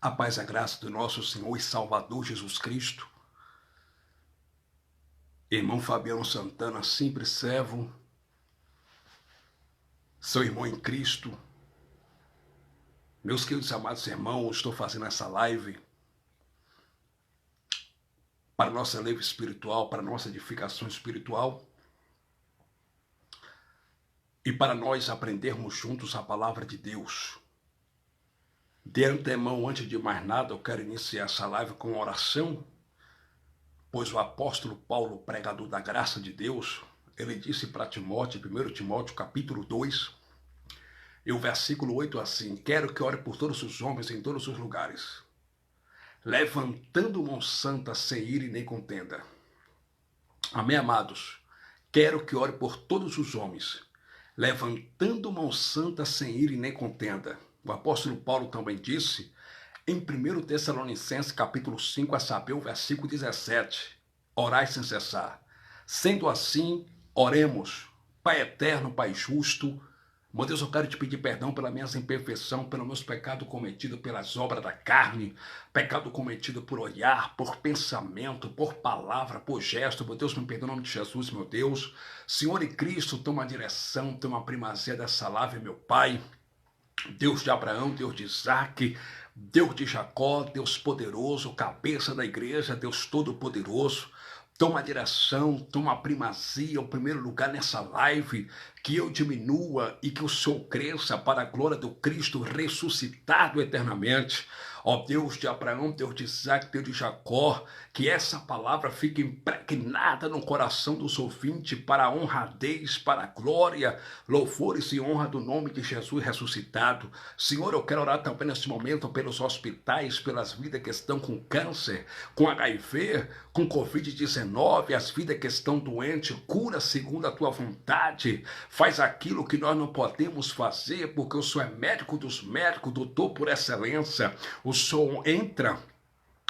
A paz e a graça do nosso Senhor e Salvador Jesus Cristo. Irmão Fabiano Santana, simples servo, seu irmão em Cristo. Meus queridos e amados irmãos, estou fazendo essa live para nossa leve espiritual, para nossa edificação espiritual e para nós aprendermos juntos a palavra de Deus. De antemão, antes de mais nada, eu quero iniciar essa live com uma oração, pois o apóstolo Paulo, pregador da graça de Deus, ele disse para Timóteo, 1 Timóteo capítulo 2, e o versículo 8 assim: quero que ore por todos os homens em todos os lugares, levantando mão santa sem ira e nem contenda. Amém, amados? Quero que ore por todos os homens, levantando mão santa sem ira e nem contenda. O apóstolo Paulo também disse, em 1 Tessalonicenses capítulo 5, a saber, o versículo 17, orai sem cessar. Sendo assim, oremos. Pai eterno, Pai justo, meu Deus, eu quero te pedir perdão pela minha imperfeição, pelos meus pecados cometidos pelas obras da carne, pecado cometido por olhar, por pensamento, por palavra, por gesto. Meu Deus, me perdoa em nome de Jesus, meu Deus. Senhor e Cristo, toma a direção, toma a primazia dessa live, meu Pai. Deus de Abraão, Deus de Isaac, Deus de Jacó, Deus poderoso, cabeça da igreja, Deus todo-poderoso. Toma a direção, toma a primazia, o primeiro lugar nessa live, que eu diminua e que o Senhor cresça para a glória do Cristo ressuscitado eternamente. Ó Deus de Abraão, Deus de Isaac, Deus de Jacó, que essa palavra fique impregnada no coração dos ouvintes para a honradez, para a glória, louvores e honra do nome de Jesus ressuscitado. Senhor, eu quero orar também nesse momento pelos hospitais, pelas vidas que estão com câncer, com HIV, com Covid-19, as vidas que estão doentes, cura segundo a tua vontade. Faz aquilo que nós não podemos fazer, porque o Senhor é médico dos médicos, doutor por excelência. O Senhor entra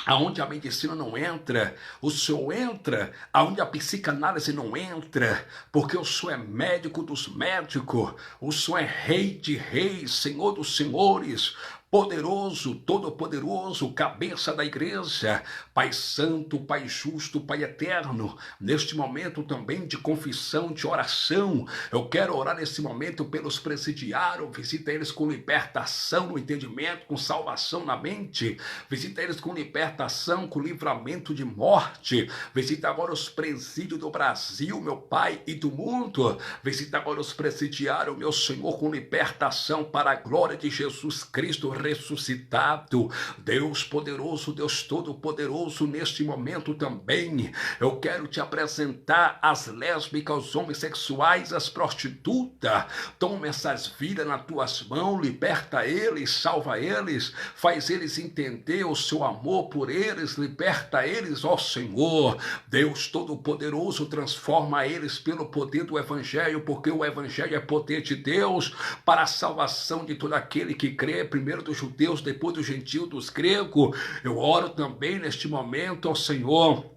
aonde a medicina não entra, o Senhor entra aonde a psicanálise não entra, porque o Senhor é médico dos médicos, o Senhor é rei de reis, Senhor dos senhores, poderoso, todo-poderoso, cabeça da igreja, Pai santo, Pai justo, Pai eterno. Neste momento também de confissão, de oração, eu quero orar nesse momento pelos presidiários. Visita eles com libertação no entendimento, com salvação na mente, visita eles com libertação, com livramento de morte. Visita agora os presídios do Brasil, meu Pai, e do mundo. Visita agora os presidiários, meu Senhor, com libertação para a glória de Jesus Cristo ressuscitado. Deus poderoso, Deus todo-poderoso, neste momento também eu quero te apresentar as lésbicas, os homossexuais, as prostitutas. Toma essas vidas nas tuas mãos, liberta eles, salva eles, faz eles entender o seu amor por eles, liberta eles, ó Senhor. Deus todo-poderoso, transforma eles pelo poder do Evangelho, porque o Evangelho é poder de Deus para a salvação de todo aquele que crê, primeiro dos judeus, depois dos gentios, dos gregos. Eu oro também neste momento ao Senhor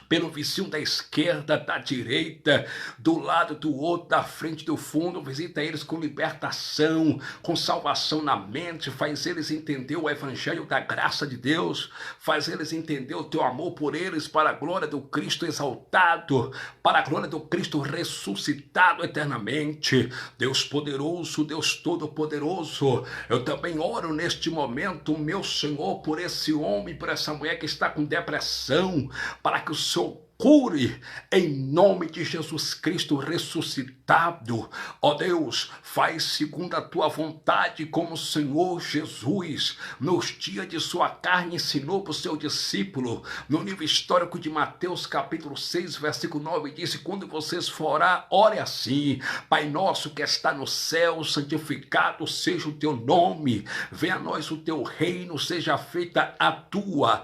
pelo vizinho da esquerda, da direita, do lado, do outro, da frente, do fundo. Visita eles com libertação, com salvação na mente, faz eles entender o evangelho da graça de Deus, faz eles entender o teu amor por eles, para a glória do Cristo exaltado, para a glória do Cristo ressuscitado eternamente. Deus poderoso, Deus todo-poderoso, eu também oro neste momento, meu Senhor, por esse homem, por essa mulher que está com depressão, para que o Senhor cure em nome de Jesus Cristo ressuscitado. Ó Deus, faz segundo a tua vontade, como o Senhor Jesus, nos dias de sua carne, ensinou para o seu discípulo. No livro histórico de Mateus, capítulo 6, versículo 9, disse: quando vocês for orar, ore assim: Pai nosso que está no céu, santificado seja o teu nome, venha a nós o teu reino, seja feita a tua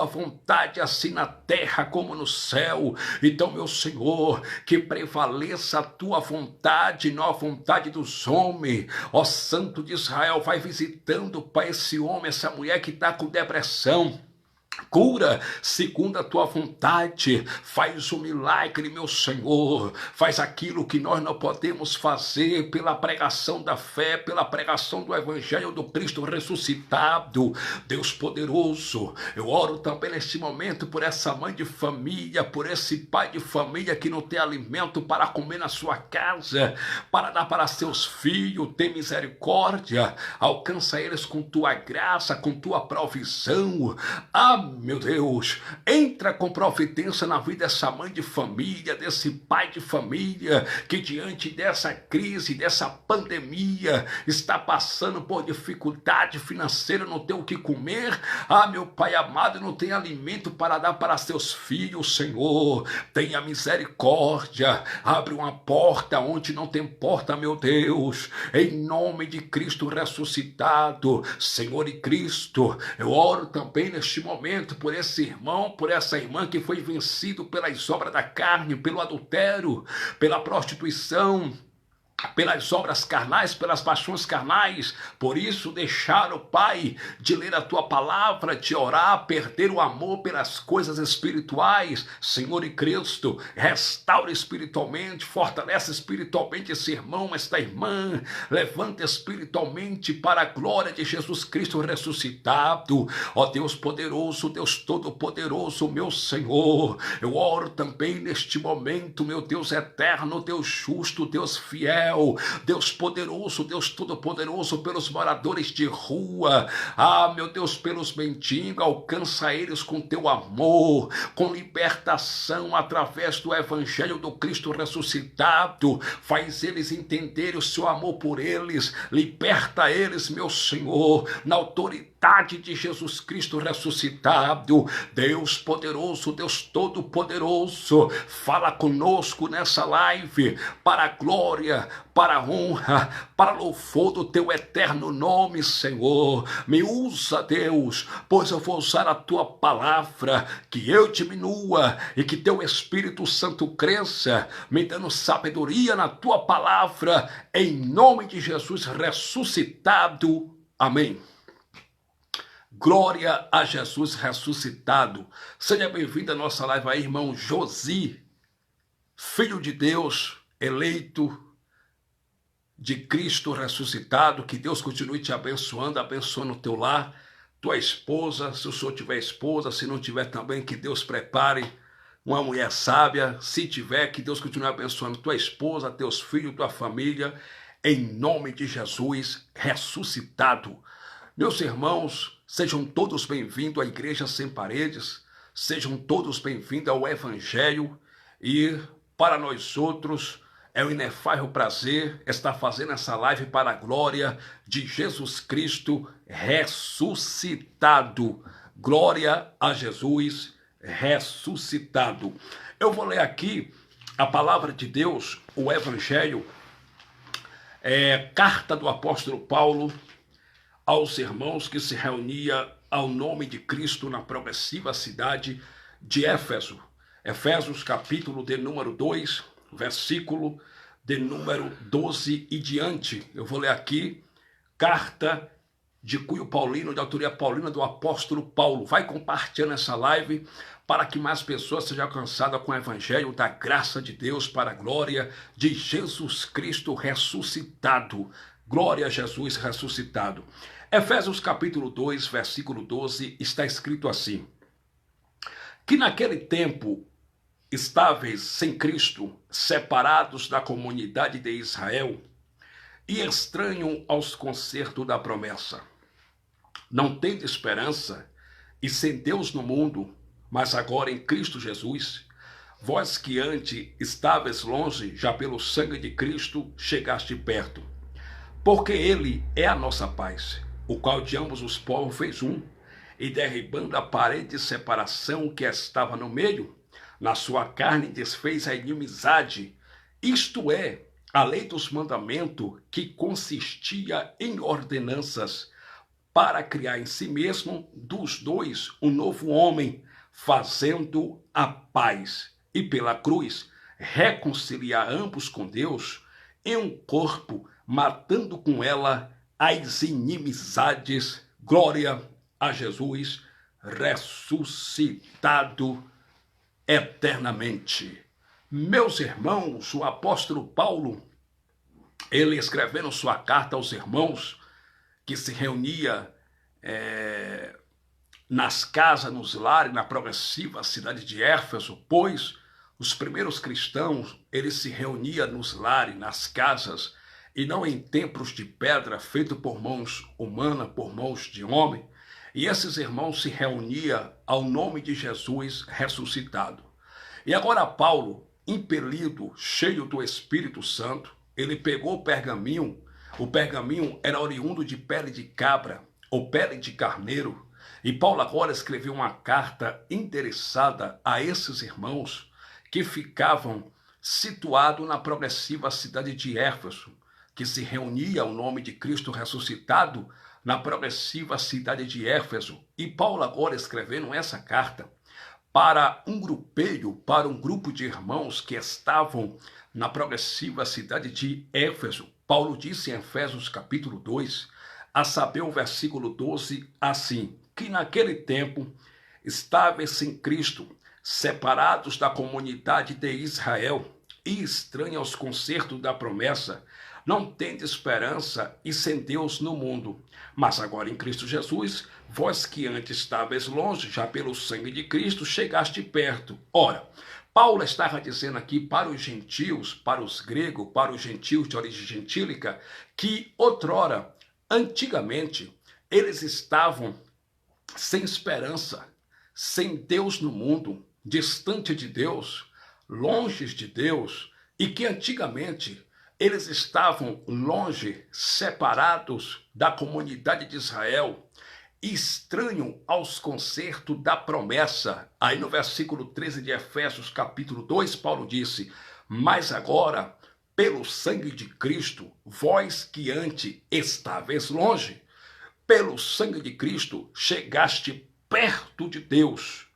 vontade, assim na terra como no céu. Então, meu Senhor, que prevaleça a tua vontade, não a vontade dos homens. Ó Santo de Israel, vai visitando, Pai, esse homem, essa mulher que está com depressão. Cura segundo a tua vontade, faz um milagre, meu Senhor, faz aquilo que nós não podemos fazer pela pregação da fé, pela pregação do Evangelho do Cristo ressuscitado. Deus poderoso, eu oro também neste momento por essa mãe de família, por esse pai de família que não tem alimento para comer na sua casa, para dar para seus filhos. Tem misericórdia, alcança eles com tua graça, com tua provisão. Meu Deus, entra com providência na vida dessa mãe de família, desse pai de família, que diante dessa crise, dessa pandemia, está passando por dificuldade financeira, não tem o que comer. Meu Pai amado, não tem alimento para dar para seus filhos, Senhor. Tenha misericórdia, abre uma porta onde não tem porta, meu Deus, em nome de Cristo ressuscitado. Senhor e Cristo, eu oro também neste momento por esse irmão, por essa irmã que foi vencido pelas obras da carne, pelo adultério, pela prostituição, pelas obras carnais, pelas paixões carnais. Por isso deixaram, Pai, de ler a tua palavra, de orar, perder o amor pelas coisas espirituais. Senhor e Cristo, restaura espiritualmente, fortalece espiritualmente esse irmão, esta irmã, levanta espiritualmente para a glória de Jesus Cristo ressuscitado. Ó Deus poderoso, Deus todo-poderoso, meu Senhor, eu oro também neste momento, meu Deus eterno, Deus justo, Deus fiel, Deus poderoso, Deus todo-poderoso, pelos moradores de rua, meu Deus, pelos mendigos, alcança eles com teu amor, com libertação através do Evangelho do Cristo ressuscitado, faz eles entenderem o seu amor por eles, liberta eles, meu Senhor, na autoridade de Jesus Cristo ressuscitado. Deus poderoso, Deus todo-poderoso, fala conosco nessa live, para a glória, para a honra, para louvor do teu eterno nome, Senhor. Me usa, Deus, pois eu vou usar a tua palavra, que eu diminua e que teu Espírito Santo cresça, me dando sabedoria na tua palavra, em nome de Jesus ressuscitado. Amém. Glória a Jesus ressuscitado. Seja bem-vindo à nossa live aí, irmão Josi, filho de Deus, eleito de Cristo ressuscitado. Que Deus continue te abençoando, abençoando o teu lar, tua esposa, se o senhor tiver esposa, se não tiver também, que Deus prepare uma mulher sábia. Se tiver, que Deus continue abençoando tua esposa, teus filhos, tua família, em nome de Jesus ressuscitado. Meus irmãos, sejam todos bem-vindos à Igreja Sem Paredes, sejam todos bem-vindos ao Evangelho, e para nós outros é um inefável prazer estar fazendo essa live para a glória de Jesus Cristo ressuscitado. Glória a Jesus ressuscitado. Eu vou ler aqui a palavra de Deus, o Evangelho, carta do apóstolo Paulo aos irmãos que se reunia ao nome de Cristo na progressiva cidade de Éfeso. Efésios capítulo de número 2, versículo de número 12 e diante. Eu vou ler aqui, carta de cunho paulino, de autoria paulina do apóstolo Paulo. Vai compartilhando essa live para que mais pessoas sejam alcançadas com o evangelho da graça de Deus, para a glória de Jesus Cristo ressuscitado. Glória a Jesus ressuscitado. Efésios capítulo 2, versículo 12, está escrito assim: que naquele tempo estáveis sem Cristo, separados da comunidade de Israel e estranhos aos concertos da promessa, não tendo esperança e sem Deus no mundo, mas agora em Cristo Jesus, vós que antes estáveis longe, já pelo sangue de Cristo chegaste perto. Porque ele é a nossa paz, o qual de ambos os povos fez um, e derribando a parede de separação que estava no meio, na sua carne desfez a inimizade, isto é, a lei dos mandamentos, que consistia em ordenanças, para criar em si mesmo dos dois um novo homem, fazendo a paz, e pela cruz reconciliar ambos com Deus em um corpo, matando com ela as inimizades. Glória a Jesus ressuscitado eternamente. Meus irmãos, o apóstolo Paulo, ele escrevendo sua carta aos irmãos, que se reunia nas casas, nos lares, na progressiva cidade de Éfeso, pois os primeiros cristãos, eles se reuniam nos lares, nas casas, e não em templos de pedra feitos por mãos humanas, por mãos de homem. E esses irmãos se reuniam ao nome de Jesus ressuscitado. E agora Paulo, impelido, cheio do Espírito Santo, ele pegou o pergaminho era oriundo de pele de cabra ou pele de carneiro, e Paulo agora escreveu uma carta endereçada a esses irmãos que ficavam situados na progressiva cidade de Éfeso, que se reunia ao nome de Cristo ressuscitado na progressiva cidade de Éfeso. E Paulo agora escrevendo essa carta para um grupo de irmãos que estavam na progressiva cidade de Éfeso. Paulo disse em Efésios capítulo 2, a saber o versículo 12, assim, que naquele tempo estáveis em Cristo, separados da comunidade de Israel e estranhos aos concertos da promessa, não tende esperança e sem Deus no mundo. Mas agora em Cristo Jesus, vós que antes estáveis longe, já pelo sangue de Cristo, chegaste perto. Ora, Paulo estava dizendo aqui para os gentios, para os gregos, para os gentios de origem gentílica, que outrora, antigamente, eles estavam sem esperança, sem Deus no mundo, distante de Deus, longe de Deus, e que antigamente eles estavam longe, separados da comunidade de Israel, estranho aos concertos da promessa. Aí no versículo 13 de Efésios capítulo 2, Paulo disse, mas agora, pelo sangue de Cristo, vós que antes estáveis longe, pelo sangue de Cristo chegaste perto de Deus.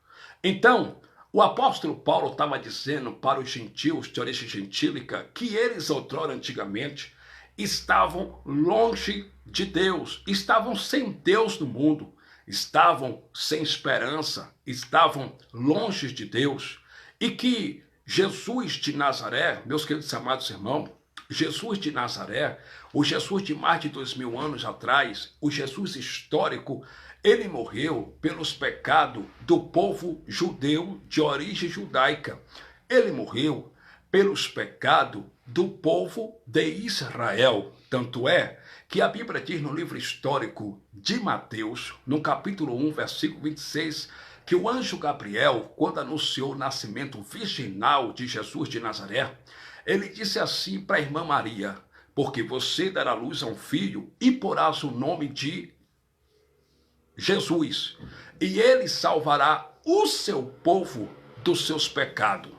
Então, o apóstolo Paulo estava dizendo para os gentios de origem gentílica que eles outrora antigamente estavam longe de Deus, estavam sem Deus no mundo, estavam sem esperança, estavam longe de Deus, e que Jesus de Nazaré, meus queridos amados irmãos, Jesus de Nazaré, o Jesus de mais de 2000 anos atrás, o Jesus histórico, ele morreu pelos pecados do povo judeu de origem judaica. Ele morreu pelos pecados do povo de Israel. Tanto é que a Bíblia diz no livro histórico de Mateus, no capítulo 1, versículo 26, que o anjo Gabriel, quando anunciou o nascimento virginal de Jesus de Nazaré, ele disse assim para a irmã Maria, porque você dará luz a um filho e porás o nome de Jesus, e ele salvará o seu povo dos seus pecados.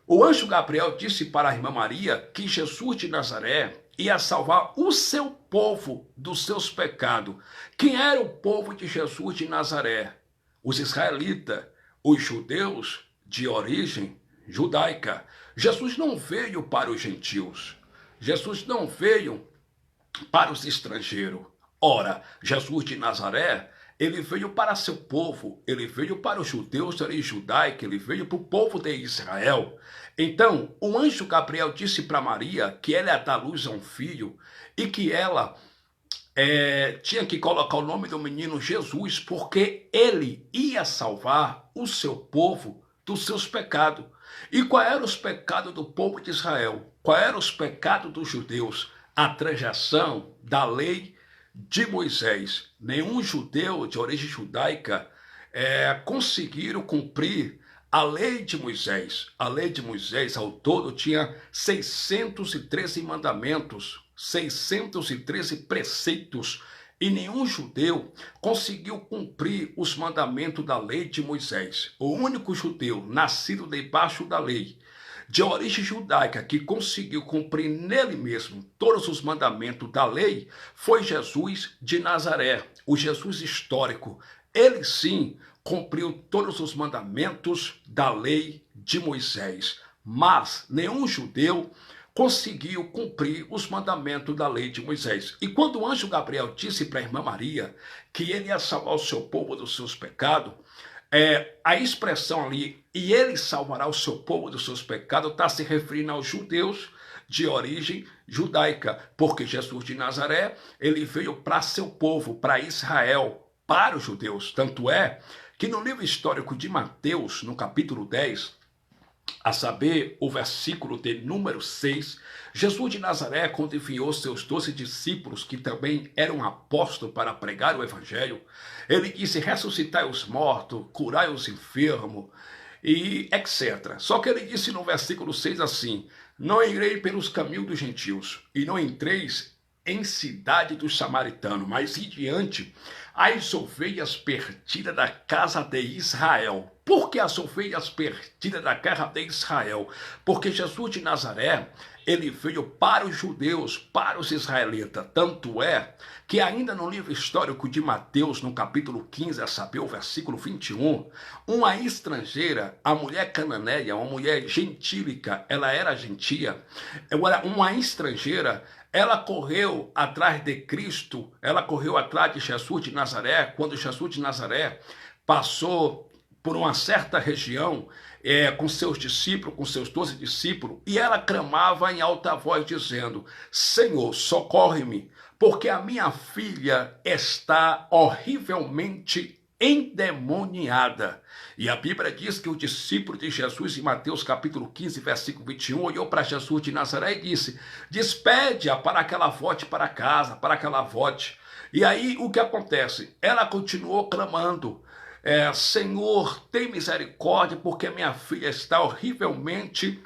O anjo Gabriel disse para a irmã Maria que Jesus de Nazaré ia salvar o seu povo dos seus pecados. Quem era o povo de Jesus de Nazaré? Os israelitas, os judeus de origem judaica. Jesus não veio para os gentios. Jesus não veio para os estrangeiros. Ora, Jesus de Nazaré, ele veio para seu povo, ele veio para os judeus de origem judaica, ele veio para o povo de Israel. Então, o anjo Gabriel disse para Maria que ela ia dar luz a um filho e que ela tinha que colocar o nome do menino Jesus, porque ele ia salvar o seu povo dos seus pecados. E qual eram os pecados do povo de Israel? Qual eram os pecados dos judeus? A transgressão da lei de Moisés. Nenhum judeu de origem judaica conseguiram cumprir a lei de Moisés. A lei de Moisés, ao todo, tinha 613 mandamentos, 613 preceitos, e nenhum judeu conseguiu cumprir os mandamentos da lei de Moisés. O único judeu nascido debaixo da lei, de origem judaica, que conseguiu cumprir nele mesmo todos os mandamentos da lei, foi Jesus de Nazaré, o Jesus histórico. Ele sim cumpriu todos os mandamentos da lei de Moisés, mas nenhum judeu conseguiu cumprir os mandamentos da lei de Moisés. E quando o anjo Gabriel disse para a irmã Maria que ele ia salvar o seu povo dos seus pecados, a expressão ali, e ele salvará o seu povo dos seus pecados, está se referindo aos judeus de origem judaica, porque Jesus de Nazaré, ele veio para seu povo, para Israel, para os judeus. Tanto é que no livro histórico de Mateus, no capítulo 10, a saber, o versículo de número 6, Jesus de Nazaré, quando enviou seus 12 discípulos, que também eram apóstolos para pregar o evangelho, ele disse: ressuscitai os mortos, curai os enfermos, e etc. Só que ele disse no versículo 6 assim: não irei pelos caminhos dos gentios, e não entreis em cidade dos samaritanos, mas ir diante as ovelhas perdidas da casa de Israel. Por que as ovelhas perdidas da casa de Israel? Porque Jesus de Nazaré, ele veio para os judeus, para os israelitas. Tanto é que ainda no livro histórico de Mateus, no capítulo 15, a saber, o versículo 21, uma estrangeira, a mulher cananeia, uma mulher gentílica, ela era gentia, uma estrangeira, ela correu atrás de Cristo, ela correu atrás de Jesus de Nazaré, quando Jesus de Nazaré passou por uma certa região com seus discípulos, com seus 12 discípulos, e ela clamava em alta voz dizendo: Senhor, socorre-me, porque a minha filha está horrivelmente endemoniada. E a Bíblia diz que o discípulo de Jesus, em Mateus capítulo 15, versículo 21, olhou para Jesus de Nazaré e disse: despede-a para que ela volte para casa, para que ela volte. E aí o que acontece? Ela continuou clamando: Senhor, tem misericórdia, porque minha filha está horrivelmente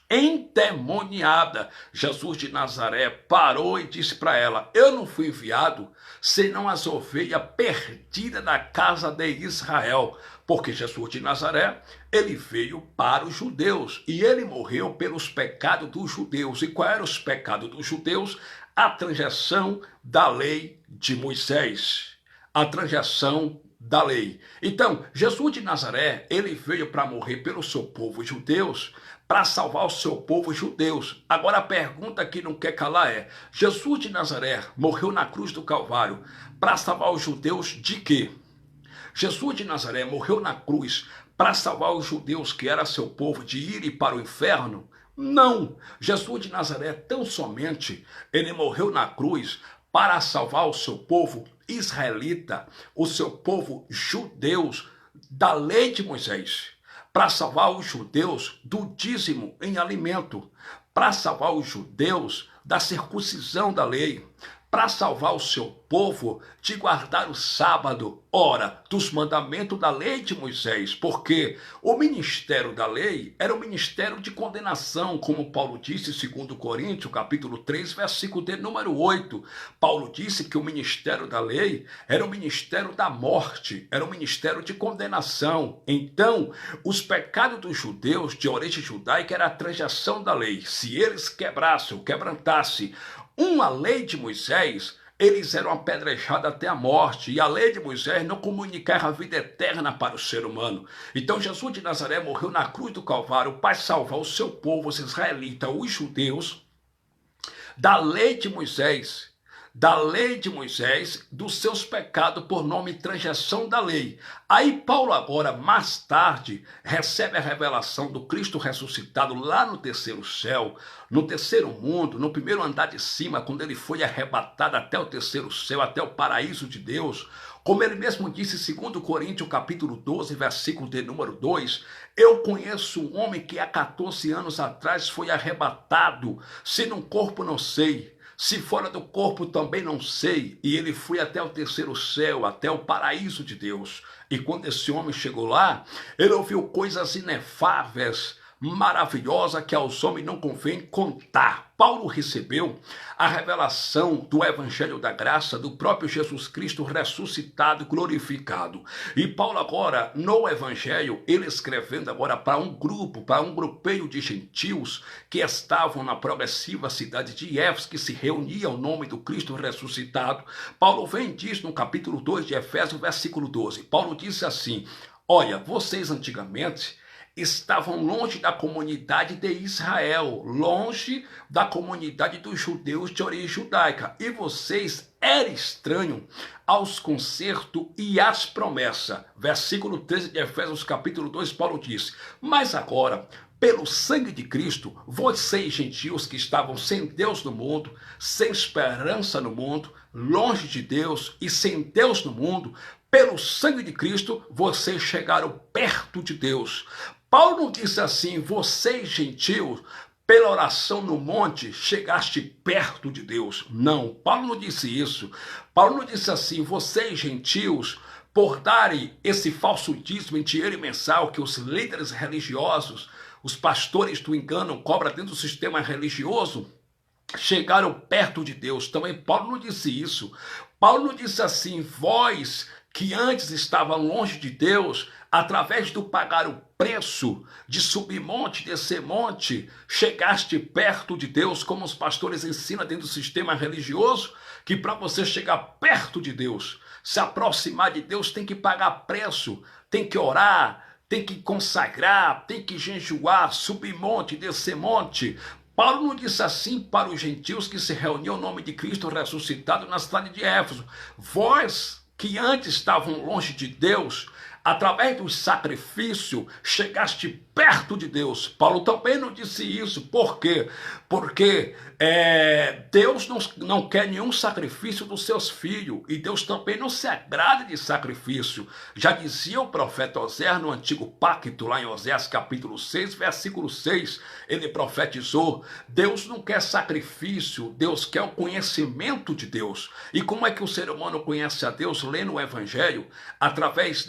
endemoniada. Jesus de Nazaré parou e disse para ela: eu não fui enviado senão as ovelhas perdidas da casa de Israel, porque Jesus de Nazaré, ele veio para os judeus e ele morreu pelos pecados dos judeus. E qual eram os pecados dos judeus? A transgressão da lei de Moisés, a transgressão da lei. Então, Jesus de Nazaré, ele veio para morrer pelo seu povo judeus, para salvar o seu povo judeus. Agora a pergunta que não quer calar é: Jesus de Nazaré morreu na cruz do Calvário para salvar os judeus de quê? Jesus de Nazaré morreu na cruz para salvar os judeus, que era seu povo, de irem para o inferno? Não! Jesus de Nazaré tão somente, ele morreu na cruz para salvar o seu povo israelita, o seu povo judeus da lei de Moisés, para salvar os judeus do dízimo em alimento, para salvar os judeus da circuncisão da lei, para salvar o seu povo de guardar o sábado, ora, dos mandamentos da lei de Moisés, porque o ministério da lei era um ministério de condenação, como Paulo disse em 2 Coríntios, capítulo 3, versículo de número 8. Paulo disse que o ministério da lei era o ministério da morte, era um ministério de condenação. Então, os pecados dos judeus de origem judaica era a transgressão da lei. Se eles quebrassem ou quebrantassem uma lei de Moisés, eles eram apedrejados até a morte, e a lei de Moisés não comunicava a vida eterna para o ser humano. Então Jesus de Nazaré morreu na cruz do Calvário para salvar o seu povo, os israelitas, os judeus, da lei de Moisés, dos seus pecados por nome de transgressão da lei. Aí Paulo agora, mais tarde, recebe a revelação do Cristo ressuscitado lá no terceiro céu, no terceiro mundo, no primeiro andar de cima, quando ele foi arrebatado até o terceiro céu, até o paraíso de Deus. Como ele mesmo disse em 2 Coríntios capítulo 12, versículo de número 2, eu conheço um homem que há 14 anos atrás foi arrebatado, se num corpo não sei, se fora do corpo também não sei, e ele foi até o terceiro céu, até o paraíso de Deus. E quando esse homem chegou lá, ele ouviu coisas inefáveis, maravilhosa, que aos homens não convém contar. Paulo recebeu a revelação do Evangelho da Graça do próprio Jesus Cristo ressuscitado e glorificado. E Paulo agora, no Evangelho, ele escrevendo agora para um grupo, para um grupeio de gentios que estavam na progressiva cidade de Éfeso, que se reunia ao nome do Cristo ressuscitado. Paulo vem e diz no capítulo 2 de Efésios, versículo 12. Paulo disse assim: olha, vocês antigamente estavam longe da comunidade de Israel, longe da comunidade dos judeus de origem judaica. E vocês eram estranhos aos concertos e às promessas. Versículo 13 de Efésios capítulo 2, Paulo disse: mas agora, pelo sangue de Cristo, vocês gentios que estavam sem Deus no mundo, sem esperança no mundo, longe de Deus e sem Deus no mundo, pelo sangue de Cristo, vocês chegaram perto de Deus. Paulo não disse assim: vocês gentios, pela oração no monte, chegaste perto de Deus. Não, Paulo não disse isso. Paulo não disse assim: vocês gentios, por darem esse falso dízimo em dinheiro mensal que os líderes religiosos, os pastores do engano, cobram dentro do sistema religioso, chegaram perto de Deus. Também Paulo não disse isso. Paulo não disse assim: vós que antes estavam longe de Deus, através do pagar o preço de subir monte, descer monte, chegaste perto de Deus, como os pastores ensinam dentro do sistema religioso, que para você chegar perto de Deus, se aproximar de Deus, tem que pagar preço, tem que orar, tem que consagrar, tem que jejuar, subir monte, descer monte. Paulo não disse assim para os gentios que se reuniam em nome de Cristo ressuscitado na cidade de Éfeso: vós que antes estavam longe de Deus, através do sacrifício, chegaste perto de Deus. Paulo também não disse isso. Por quê? Porque Deus não quer nenhum sacrifício dos seus filhos. E Deus também não se agrada de sacrifício. Já dizia o profeta Osés no Antigo Pacto, lá em Osés capítulo 6, versículo 6, ele profetizou: Deus não quer sacrifício, Deus quer o conhecimento de Deus. E como é que o ser humano conhece a Deus? Lendo o Evangelho, através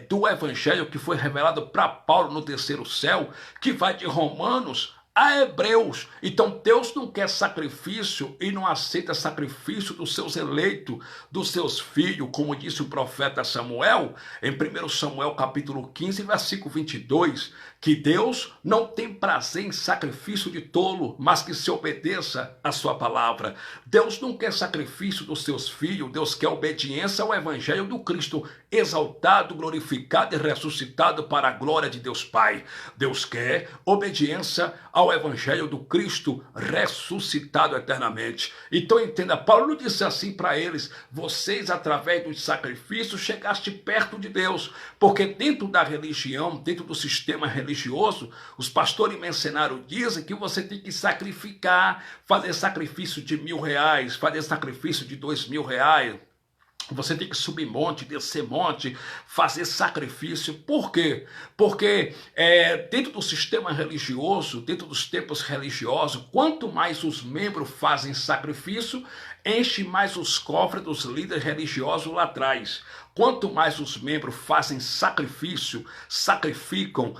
do Evangelho que foi revelado para Paulo no terceiro céu, que vai de Romanos a Hebreus. Então Deus não quer sacrifício e não aceita sacrifício dos seus eleitos, dos seus filhos, como disse o profeta Samuel, em 1 Samuel capítulo 15, versículo 22, que Deus não tem prazer em sacrifício de tolo, mas que se obedeça a sua palavra. Deus não quer sacrifício dos seus filhos, Deus quer obediência ao evangelho do Cristo, exaltado, glorificado e ressuscitado para a glória de Deus Pai. Deus quer obediência ao evangelho do Cristo ressuscitado eternamente. Então entenda, Paulo não disse assim para eles: vocês através dos sacrifícios chegaste perto de Deus, porque dentro da religião, dentro do sistema religioso, os pastores mercenários dizem que você tem que sacrificar, fazer sacrifício de R$1.000, fazer sacrifício de R$2.000. Você tem que subir monte, descer monte, fazer sacrifício. Por quê? Porque dentro do sistema religioso, dentro dos templos religiosos, quanto mais os membros fazem sacrifício, enche mais os cofres dos líderes religiosos lá atrás. Quanto mais os membros fazem sacrifício, sacrificam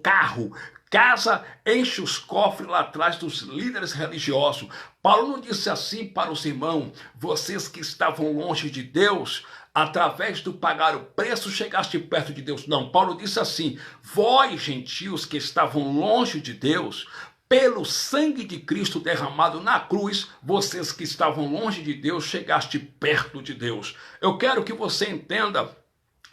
carro, casa, enche os cofres lá atrás dos líderes religiosos. Paulo não disse assim para os irmãos: vocês que estavam longe de Deus, através do pagar o preço, chegaste perto de Deus. Não, Paulo disse assim: vós, gentios que estavam longe de Deus, pelo sangue de Cristo derramado na cruz, vocês que estavam longe de Deus, chegaste perto de Deus. Eu quero que você entenda,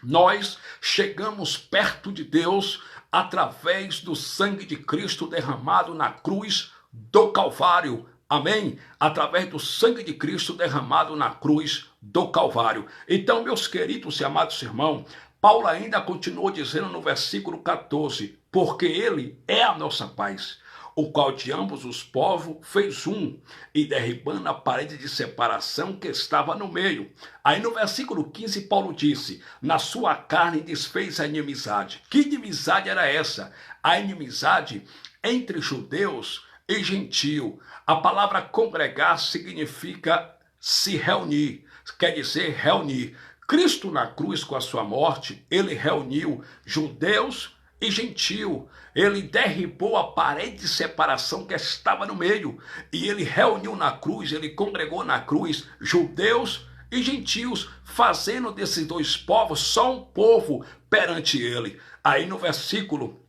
nós chegamos perto de Deus através do sangue de Cristo derramado na cruz do Calvário. Amém? Através do sangue de Cristo derramado na cruz do Calvário. Então, meus queridos e amados irmãos, Paulo ainda continuou dizendo no versículo 14: porque ele é a nossa paz, o qual de ambos os povos fez um, e derribando a parede de separação que estava no meio. Aí no versículo 15 Paulo disse: na sua carne desfez a inimizade. Que inimizade era essa? A inimizade entre judeus e gentio. A palavra congregar significa se reunir, quer dizer reunir. Cristo na cruz com a sua morte, ele reuniu judeus e gentio. Ele derribou a parede de separação que estava no meio, e ele reuniu na cruz, ele congregou na cruz judeus e gentios, fazendo desses dois povos só um povo perante ele. Aí no versículo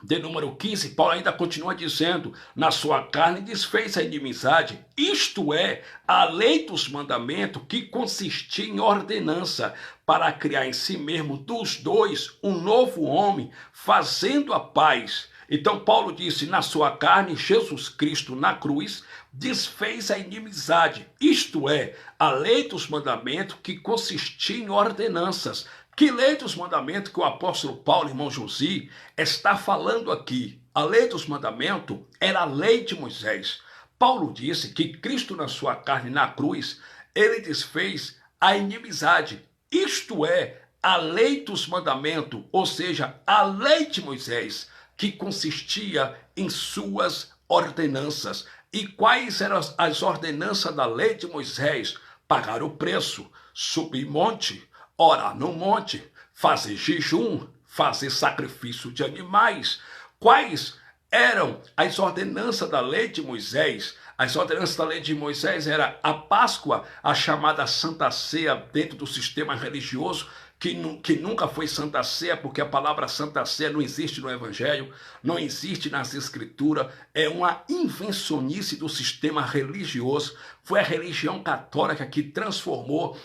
de número 15, Paulo ainda continua dizendo: na sua carne desfez a inimizade, isto é, a lei dos mandamentos, que consistia em ordenança, para criar em si mesmo dos dois um novo homem, fazendo a paz. Então Paulo disse: na sua carne, Jesus Cristo na cruz desfez a inimizade, isto é, a lei dos mandamentos, que consistia em ordenanças. Que lei dos mandamentos que o apóstolo Paulo, irmão Josi, está falando aqui? A lei dos mandamentos era a lei de Moisés. Paulo disse que Cristo na sua carne, na cruz, ele desfez a inimizade. Isto é, a lei dos mandamentos, ou seja, a lei de Moisés, que consistia em suas ordenanças. E quais eram as ordenanças da lei de Moisés? Pagar o preço, subir monte, orar no monte, fazer jejum, fazer sacrifício de animais. Quais eram as ordenanças da lei de Moisés? As ordenanças da lei de Moisés era a Páscoa, a chamada Santa Ceia dentro do sistema religioso, que nunca foi Santa Ceia, porque a palavra Santa Ceia não existe no Evangelho, não existe nas Escrituras, é uma invencionice do sistema religioso. Foi a religião católica que transformou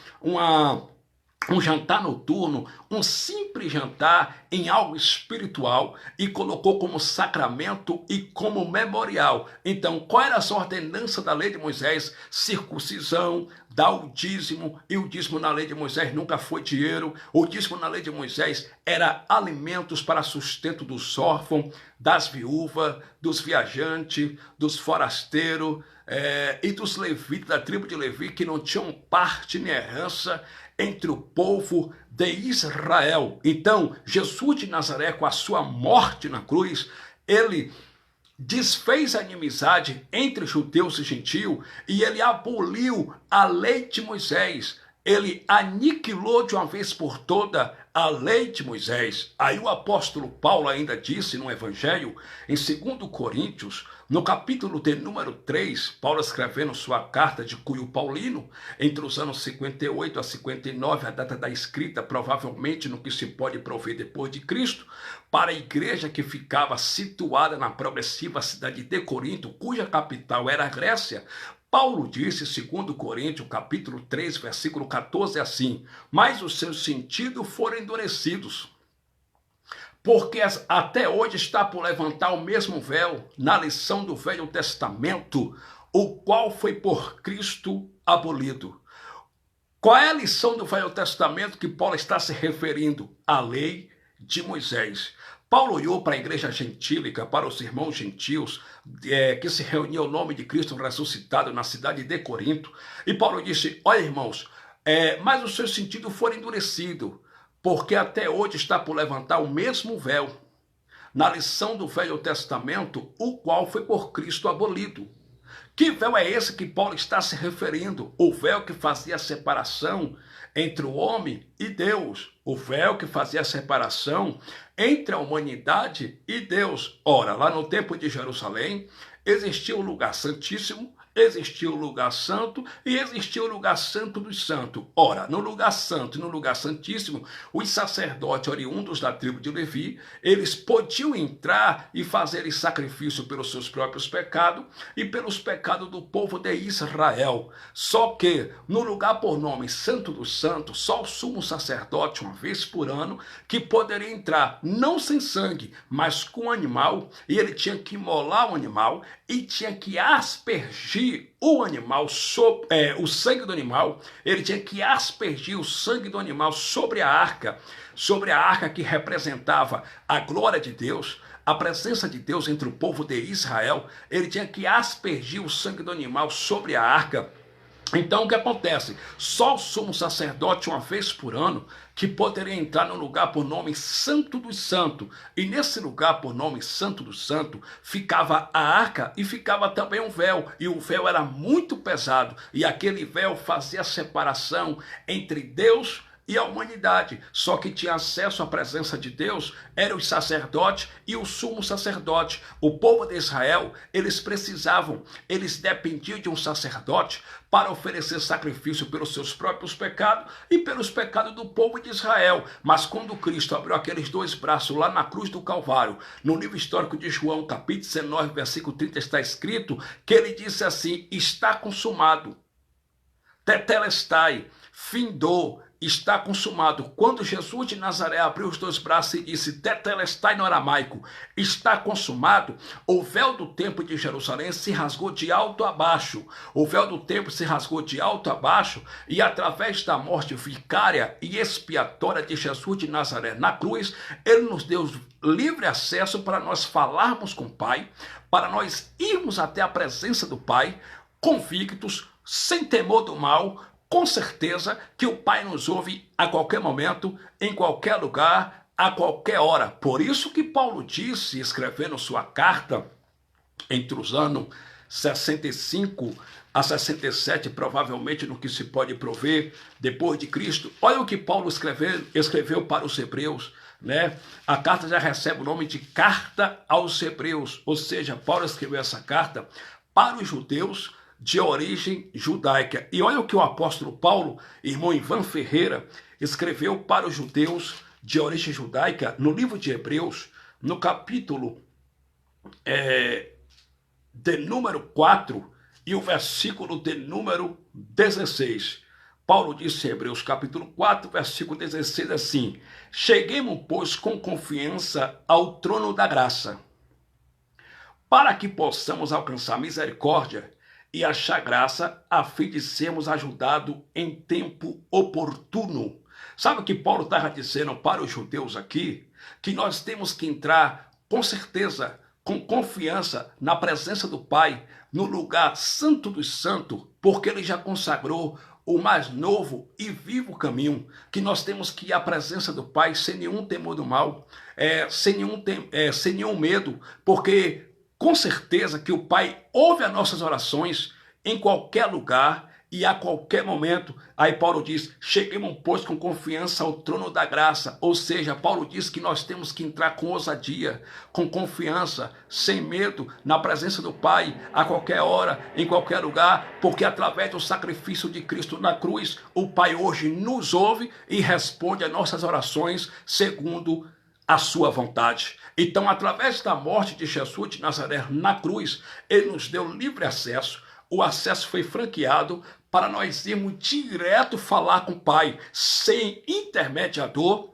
um jantar noturno, um simples jantar, em algo espiritual e colocou como sacramento e como memorial. Então, qual era a ordenança da lei de Moisés? Circuncisão, dar o dízimo, e o dízimo na lei de Moisés nunca foi dinheiro. O dízimo na lei de Moisés era alimentos para sustento dos órfãos, das viúvas, dos viajantes, dos forasteiros e dos levitas, da tribo de Levi, que não tinham parte nem herança entre o povo de Israel. Então, Jesus de Nazaré, com a sua morte na cruz, ele desfez a inimizade entre judeus e gentios e ele aboliu a lei de Moisés. Ele aniquilou de uma vez por toda a lei de Moisés. Aí o apóstolo Paulo ainda disse no Evangelho, em 2 Coríntios, no capítulo de número 3, Paulo escrevendo sua carta de Cunho Paulino, entre os anos 58 a 59, a data da escrita, provavelmente no que se pode prover depois de Cristo, para a igreja que ficava situada na progressiva cidade de Corinto, cuja capital era a Grécia. Paulo disse, segundo Coríntios, capítulo 3, versículo 14, assim: mas os seus sentidos foram endurecidos, porque até hoje está por levantar o mesmo véu na lição do Velho Testamento, o qual foi por Cristo abolido. Qual é a lição do Velho Testamento que Paulo está se referindo? A lei de Moisés. Paulo olhou para a igreja gentílica, para os irmãos gentios, que se reuniam ao nome de Cristo ressuscitado na cidade de Corinto. E Paulo disse: olha, irmãos, mas os seus sentidos foram endurecidos, porque até hoje está por levantar o mesmo véu na lição do Velho Testamento, o qual foi por Cristo abolido. Que véu é esse que Paulo está se referindo? O véu que fazia a separação entre o homem e Deus. O véu que fazia a separação entre a humanidade e Deus. Ora, lá no Templo de Jerusalém, existia o lugar santíssimo, existia o lugar santo e existia o lugar santo dos santos. Ora, no lugar santo e no lugar santíssimo, os sacerdotes oriundos da tribo de Levi, eles podiam entrar e fazer sacrifício pelos seus próprios pecados e pelos pecados do povo de Israel. Só que no lugar por nome Santo dos Santos, só o sumo sacerdote, uma vez por ano, que poderia entrar, não sem sangue, mas com animal, e ele tinha que imolar o animal e tinha que aspergir o animal, o sangue do animal. Ele tinha que aspergir o sangue do animal sobre a arca que representava a glória de Deus, a presença de Deus entre o povo de Israel. Ele tinha que aspergir o sangue do animal sobre a arca. Então o que acontece? Só o sumo sacerdote, uma vez por ano, que poderia entrar no lugar por nome Santo dos Santos. E nesse lugar por nome Santo dos Santos ficava a arca e ficava também um véu. E o véu era muito pesado. E aquele véu fazia a separação entre Deus e a humanidade. Só que tinha acesso à presença de Deus eram os sacerdotes e o sumo sacerdote. O povo de Israel, eles dependiam de um sacerdote para oferecer sacrifício pelos seus próprios pecados e pelos pecados do povo de Israel. Mas quando Cristo abriu aqueles dois braços lá na cruz do Calvário, no livro histórico de João, capítulo 19, versículo 30, está escrito que ele disse assim: está consumado. Tetelestai, findou, está consumado. Quando Jesus de Nazaré abriu os dois braços e disse Tetelestai no aramaico, está consumado, o véu do templo de Jerusalém se rasgou de alto a baixo. O véu do templo se rasgou de alto a baixo e através da morte vicária e expiatória de Jesus de Nazaré na cruz, ele nos deu livre acesso para nós falarmos com o Pai, para nós irmos até a presença do Pai, convictos, sem temor do mal, com certeza que o Pai nos ouve a qualquer momento, em qualquer lugar, a qualquer hora. Por isso que Paulo disse, escrevendo sua carta, entre os anos 65 a 67, provavelmente no que se pode prover depois de Cristo. Olha o que Paulo escreveu para os Hebreus, né? A carta já recebe o nome de Carta aos Hebreus, ou seja, Paulo escreveu essa carta para os judeus de origem judaica. E olha o que o apóstolo Paulo, irmão Ivan Ferreira, escreveu para os judeus de origem judaica no livro de Hebreus, no capítulo de número 4 e o versículo de número 16. Paulo disse em Hebreus capítulo 4, versículo 16 assim: cheguemos, pois, com confiança ao trono da graça, para que possamos alcançar misericórdia e achar graça, a fim de sermos ajudados em tempo oportuno. Sabe o que Paulo estava dizendo para os judeus aqui? Que nós temos que entrar, com certeza, com confiança, na presença do Pai, no lugar santo dos santos, porque ele já consagrou o mais novo e vivo caminho, que nós temos que ir à presença do Pai sem nenhum temor do mal, sem nenhum medo, porque com certeza que o Pai ouve as nossas orações em qualquer lugar e a qualquer momento. Aí Paulo diz, cheguemos, pois, com confiança ao trono da graça. Ou seja, Paulo diz que nós temos que entrar com ousadia, com confiança, sem medo, na presença do Pai, a qualquer hora, em qualquer lugar, porque através do sacrifício de Cristo na cruz, o Pai hoje nos ouve e responde às nossas orações segundo a sua vontade. Então, através da morte de Jesus de Nazaré na cruz, ele nos deu livre acesso. O acesso foi franqueado para nós irmos direto falar com o Pai, sem intermediador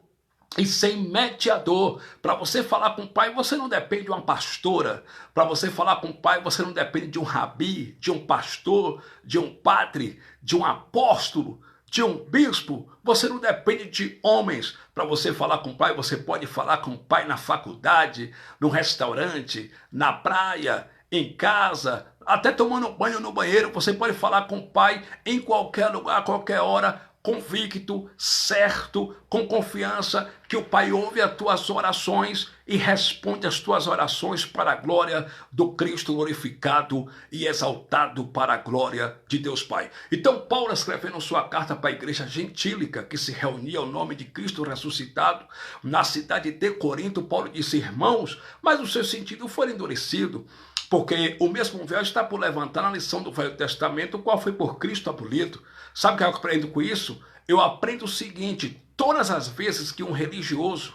e sem mediador. Para você falar com o Pai, você não depende de uma pastora. Para você falar com o Pai, você não depende de um rabi, de um pastor, de um padre, de um apóstolo, de um bispo. Você não depende de homens. Para você falar com o Pai, você pode falar com o Pai na faculdade, no restaurante, na praia, em casa, até tomando banho no banheiro. Você pode falar com o Pai em qualquer lugar, a qualquer hora, convicto, certo, com confiança, que o Pai ouve as tuas orações e responde as tuas orações para a glória do Cristo glorificado e exaltado, para a glória de Deus Pai. Então Paulo, escrevendo sua carta para a igreja gentílica que se reunia ao nome de Cristo ressuscitado na cidade de Corinto, Paulo disse, irmãos, mas o seu sentido foi endurecido, porque o mesmo véu está por levantar na lição do Velho Testamento, o qual foi por Cristo abolido. Sabe o que eu aprendo com isso? Eu aprendo o seguinte: todas as vezes que um religioso,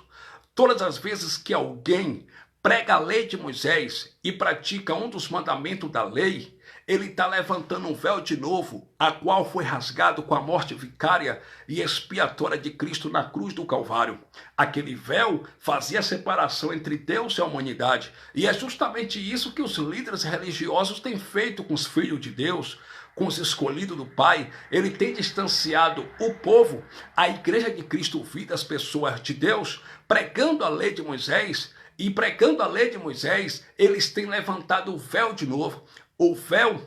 todas as vezes que alguém prega a lei de Moisés e pratica um dos mandamentos da lei, ele está levantando um véu de novo, a qual foi rasgado com a morte vicária e expiatória de Cristo na cruz do Calvário. Aquele véu fazia a separação entre Deus e a humanidade. E é justamente isso que os líderes religiosos têm feito com os filhos de Deus, com os escolhidos do Pai. Ele tem distanciado o povo, a igreja de Cristo, vida as pessoas de Deus, pregando a lei de Moisés. E pregando a lei de Moisés, eles têm levantado o véu de novo. O véu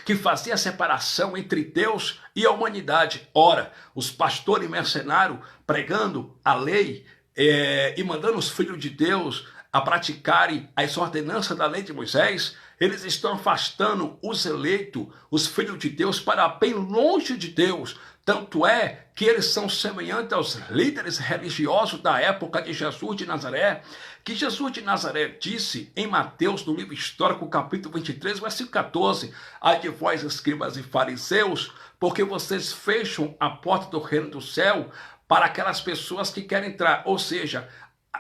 que fazia a separação entre Deus e a humanidade. Ora, os pastores mercenários pregando a lei e mandando os filhos de Deus a praticarem as ordenanças da lei de Moisés, Eles estão afastando os eleitos, os filhos de Deus, para bem longe de Deus. Tanto é que eles são semelhantes aos líderes religiosos da época de Jesus de Nazaré, que Jesus de Nazaré disse em Mateus, no livro histórico, capítulo 23, versículo 14, ai de vós, escribas e fariseus, porque vocês fecham a porta do reino do céu para aquelas pessoas que querem entrar. Ou seja,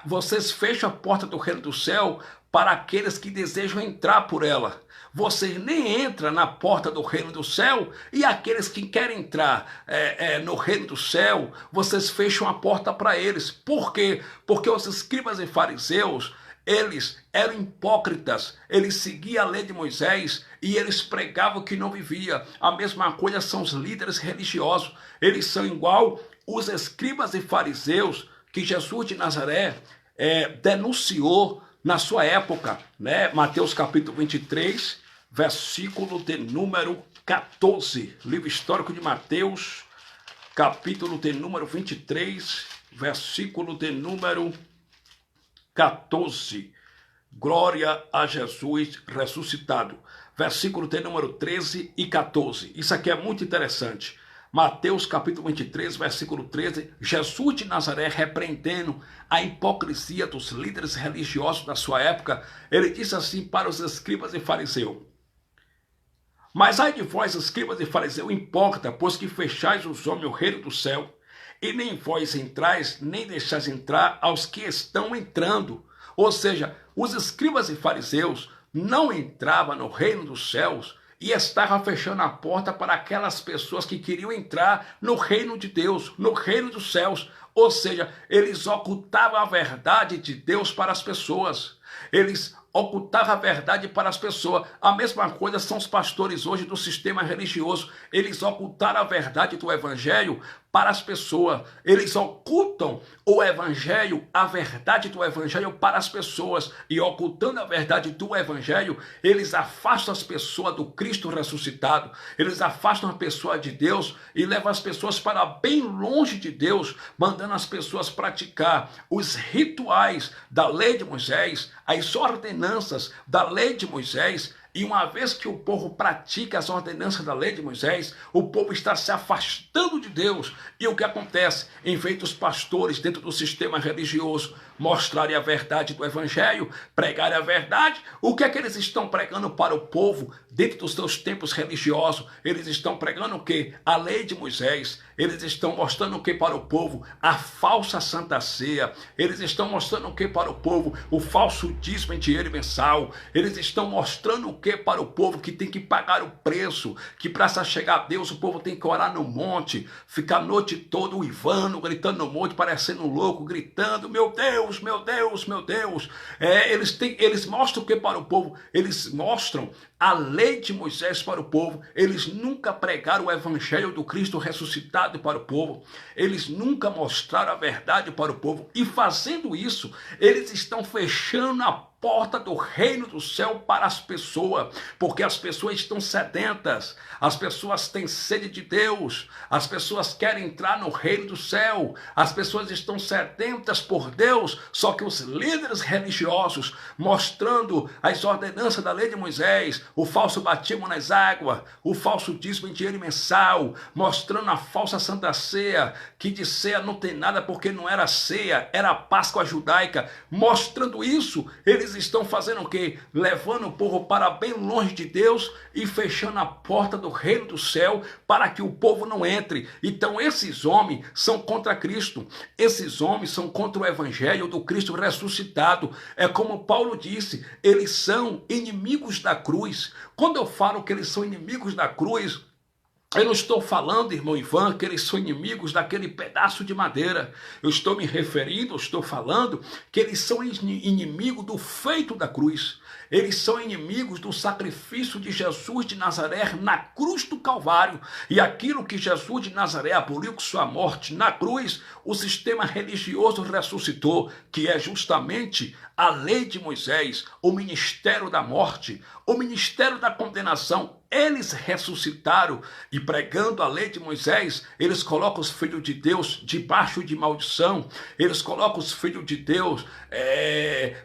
vocês fecham a porta do reino do céu para aqueles que desejam entrar por ela. Vocês nem entram na porta do reino do céu, e aqueles que querem entrar no reino do céu, vocês fecham a porta para eles. Por quê? Porque os escribas e fariseus, eles eram hipócritas, eles seguiam a lei de Moisés e eles pregavam que não vivia. A mesma coisa são os líderes religiosos, eles são igual os escribas e fariseus que Jesus de Nazaré denunciou na sua época, né? Mateus capítulo 23, versículo de número 14, livro histórico de Mateus, capítulo de número 23, versículo de número 14, glória a Jesus ressuscitado, versículo de número 13 e 14, isso aqui é muito interessante. Mateus capítulo 23, versículo 13, Jesus de Nazaré repreendendo a hipocrisia dos líderes religiosos da sua época, ele disse assim para os escribas e fariseus: mas ai de vós, escribas e fariseus, hipócritas, pois que fechais os homens o reino do céu, e nem vós entrais, nem deixais entrar aos que estão entrando. Ou seja, os escribas e fariseus não entravam no reino dos céus e estavam fechando a porta para aquelas pessoas que queriam entrar no reino de Deus, no reino dos céus. Ou seja, eles ocultavam a verdade de Deus para as pessoas. Eles ocultavam a verdade para as pessoas. A mesma coisa são os pastores hoje do sistema religioso. Eles ocultaram a verdade do evangelho para as pessoas. Eles ocultam o evangelho, a verdade do evangelho para as pessoas. E ocultando a verdade do evangelho, eles afastam as pessoas do Cristo ressuscitado. Eles afastam a pessoa de Deus e levam as pessoas para bem longe de Deus, mandando as pessoas praticar os rituais da lei de Moisés, as ordenanças da lei de Moisés. E uma vez que o povo pratica as ordenanças da lei de Moisés, o povo está se afastando de Deus. E o que acontece? Em vez dos pastores dentro do sistema religioso mostrarem a verdade do evangelho, pregarem a verdade, o que é que eles estão pregando para o povo dentro dos seus templos religiosos? Eles estão pregando o quê? A lei de Moisés. Eles estão mostrando o que para o povo? A falsa Santa Ceia. Eles estão mostrando o que para o povo? O falso dízimo em dinheiro mensal. Eles estão mostrando o que para o povo? Que tem que pagar o preço, que para chegar a Deus o povo tem que orar no monte, ficar a noite toda uivando, gritando no monte, parecendo um louco, gritando, meu Deus, meu Deus, meu Deus. Eles mostram o que para o povo? Eles mostram a lei de Moisés para o povo. Eles nunca pregaram o evangelho do Cristo ressuscitado para o povo. Eles nunca mostraram a verdade para o povo. E fazendo isso, eles estão fechando a porta do reino do céu para as pessoas, porque as pessoas estão sedentas, as pessoas têm sede de Deus, as pessoas querem entrar no reino do céu, as pessoas estão sedentas por Deus, só que os líderes religiosos, mostrando as ordenanças da lei de Moisés, o falso batismo nas águas, o falso dízimo em dinheiro mensal, mostrando a falsa Santa Ceia, que de ceia não tem nada porque não era ceia, era a Páscoa judaica, mostrando isso, eles estão fazendo o quê? Levando o povo para bem longe de Deus e fechando a porta do reino do céu para que o povo não entre. Então esses homens são contra Cristo. Esses homens são contra o evangelho do Cristo ressuscitado. É como Paulo disse, eles são inimigos da cruz. Quando eu falo que eles são inimigos da cruz, eu não estou falando, irmão Ivan, que eles são inimigos daquele pedaço de madeira. Eu estou me referindo, eu estou falando que eles são inimigos do feito da cruz. Eles são inimigos do sacrifício de Jesus de Nazaré na cruz do Calvário. E aquilo que Jesus de Nazaré aboliu com sua morte na cruz, o sistema religioso ressuscitou, que é justamente a lei de Moisés, o ministério da morte, o ministério da condenação. Eles ressuscitaram e pregando a lei de Moisés, eles colocam os filhos de Deus debaixo de maldição, eles colocam os filhos de Deus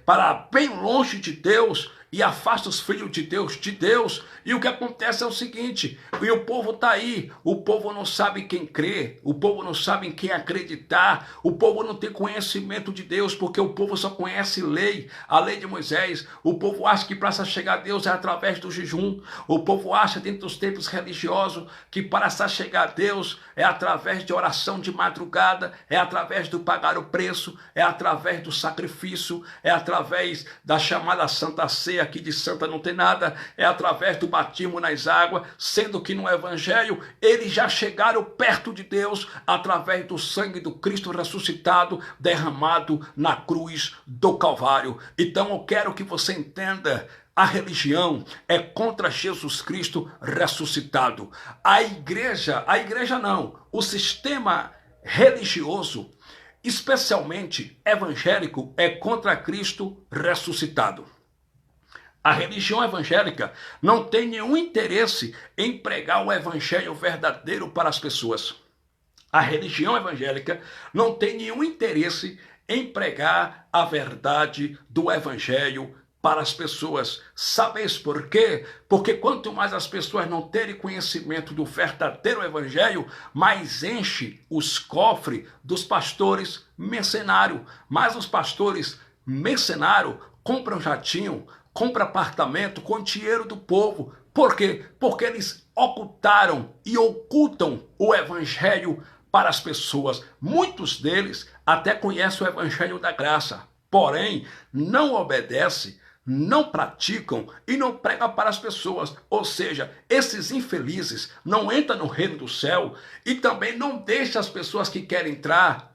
para bem longe de Deus e afasta os filhos de Deus. E o que acontece é o seguinte, e o povo está aí, o povo não sabe quem crer, o povo não sabe em quem acreditar, o povo não tem conhecimento de Deus, porque o povo só conhece lei, a lei de Moisés. O povo acha que para se chegar a Deus é através do jejum, o povo acha dentro dos templos religiosos que para se chegar a Deus é através de oração de madrugada, é através do pagar o preço, é através do sacrifício, é através da chamada Santa Ceia, que de santa não tem nada, é através do batismo nas águas, sendo que no Evangelho eles já chegaram perto de Deus através do sangue do Cristo ressuscitado, derramado na cruz do Calvário. Então eu quero que você entenda, a religião é contra Jesus Cristo ressuscitado. A igreja não, o sistema religioso, especialmente evangélico, é contra Cristo ressuscitado. A religião evangélica não tem nenhum interesse em pregar o evangelho verdadeiro para as pessoas. A religião evangélica não tem nenhum interesse em pregar a verdade do evangelho para as pessoas. Sabeis por quê? Porque quanto mais as pessoas não terem conhecimento do verdadeiro evangelho, mais enche os cofres dos pastores mercenários. Mas os pastores mercenários compram jatinho, compram apartamento com dinheiro do povo. Por quê? Porque eles ocultaram e ocultam o evangelho para as pessoas. Muitos deles até conhecem o evangelho da graça, porém não obedecem, não praticam e não pregam para as pessoas. Ou seja, esses infelizes não entram no reino do céu e também não deixam as pessoas que querem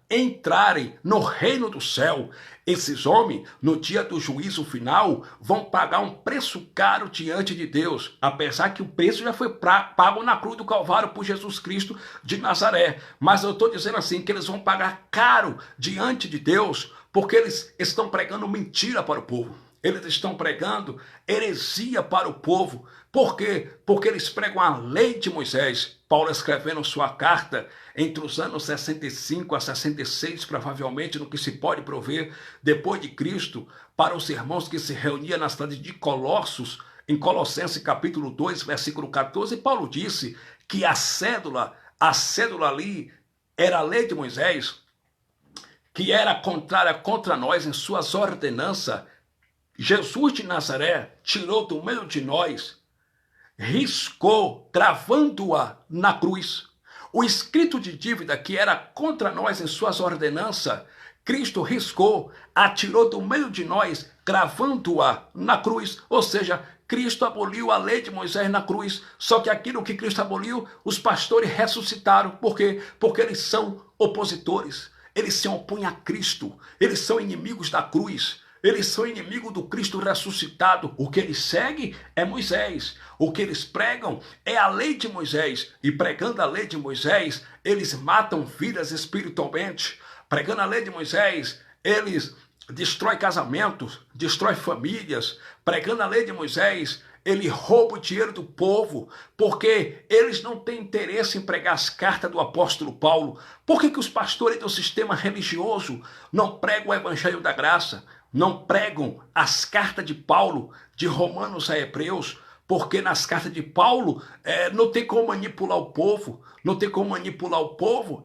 entrarem no reino do céu. Esses homens, no dia do juízo final, vão pagar um preço caro diante de Deus, apesar que o preço já foi pago na cruz do Calvário por Jesus Cristo de Nazaré. Mas eu estou dizendo assim, que eles vão pagar caro diante de Deus, porque eles estão pregando mentira para o povo. Eles estão pregando heresia para o povo. Por quê? Porque eles pregam a lei de Moisés. Paulo escrevendo sua carta entre os anos 65 a 66, provavelmente, no que se pode prover depois de Cristo, para os irmãos que se reuniam na cidade de Colossos, em Colossenses capítulo 2, versículo 14, Paulo disse que a cédula ali era a lei de Moisés, que era contrária contra nós em suas ordenanças. Jesus de Nazaré tirou do meio de nós, riscou, gravando-a na cruz. O escrito de dívida que era contra nós em suas ordenanças, Cristo riscou, atirou do meio de nós, gravando-a na cruz. Ou seja, Cristo aboliu a lei de Moisés na cruz. Só que aquilo que Cristo aboliu, os pastores ressuscitaram. Por quê? Porque eles são opositores. Eles se opõem a Cristo. Eles são inimigos da cruz. Eles são inimigos do Cristo ressuscitado. O que eles seguem é Moisés. O que eles pregam é a lei de Moisés. E pregando a lei de Moisés, eles matam vidas espiritualmente. Pregando a lei de Moisés, eles destroem casamentos, destroem famílias. Pregando a lei de Moisés, ele rouba o dinheiro do povo, porque eles não têm interesse em pregar as cartas do apóstolo Paulo. Por que os pastores do sistema religioso não pregam o evangelho da graça? Não pregam as cartas de Paulo, de Romanos a Hebreus, porque nas cartas de Paulo não tem como manipular o povo,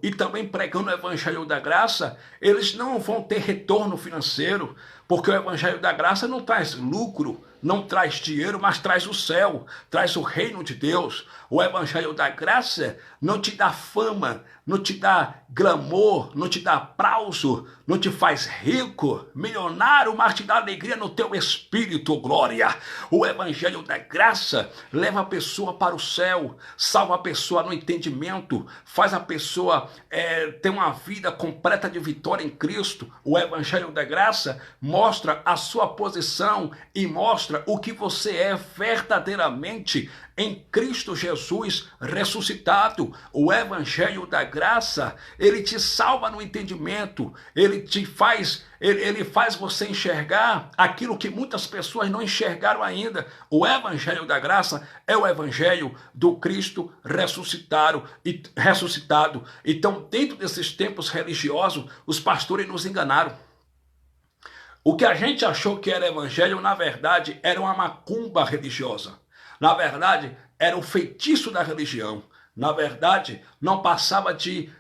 e também pregando o evangelho da graça, eles não vão ter retorno financeiro, porque o evangelho da graça não traz lucro, não traz dinheiro, mas traz o céu, traz o reino de Deus. O evangelho da graça não te dá fama, não te dá glamour, não te dá aplauso, não te faz rico, milionário, mas te dá alegria no teu espírito, glória. O evangelho da graça leva a pessoa para o céu, salva a pessoa no entendimento, faz a pessoa ter uma vida completa de vitória em Cristo. O evangelho da graça mostra a sua posição e mostra o que você é verdadeiramente em Cristo Jesus ressuscitado. O evangelho da graça, ele te salva no entendimento, ele faz você enxergar aquilo que muitas pessoas não enxergaram ainda. O evangelho da graça é o evangelho do Cristo ressuscitado. Então, dentro desses tempos religiosos, os pastores nos enganaram. O que a gente achou que era evangelho, na verdade, era uma macumba religiosa. Na verdade, era o feitiço da religião. Na verdade, não passava de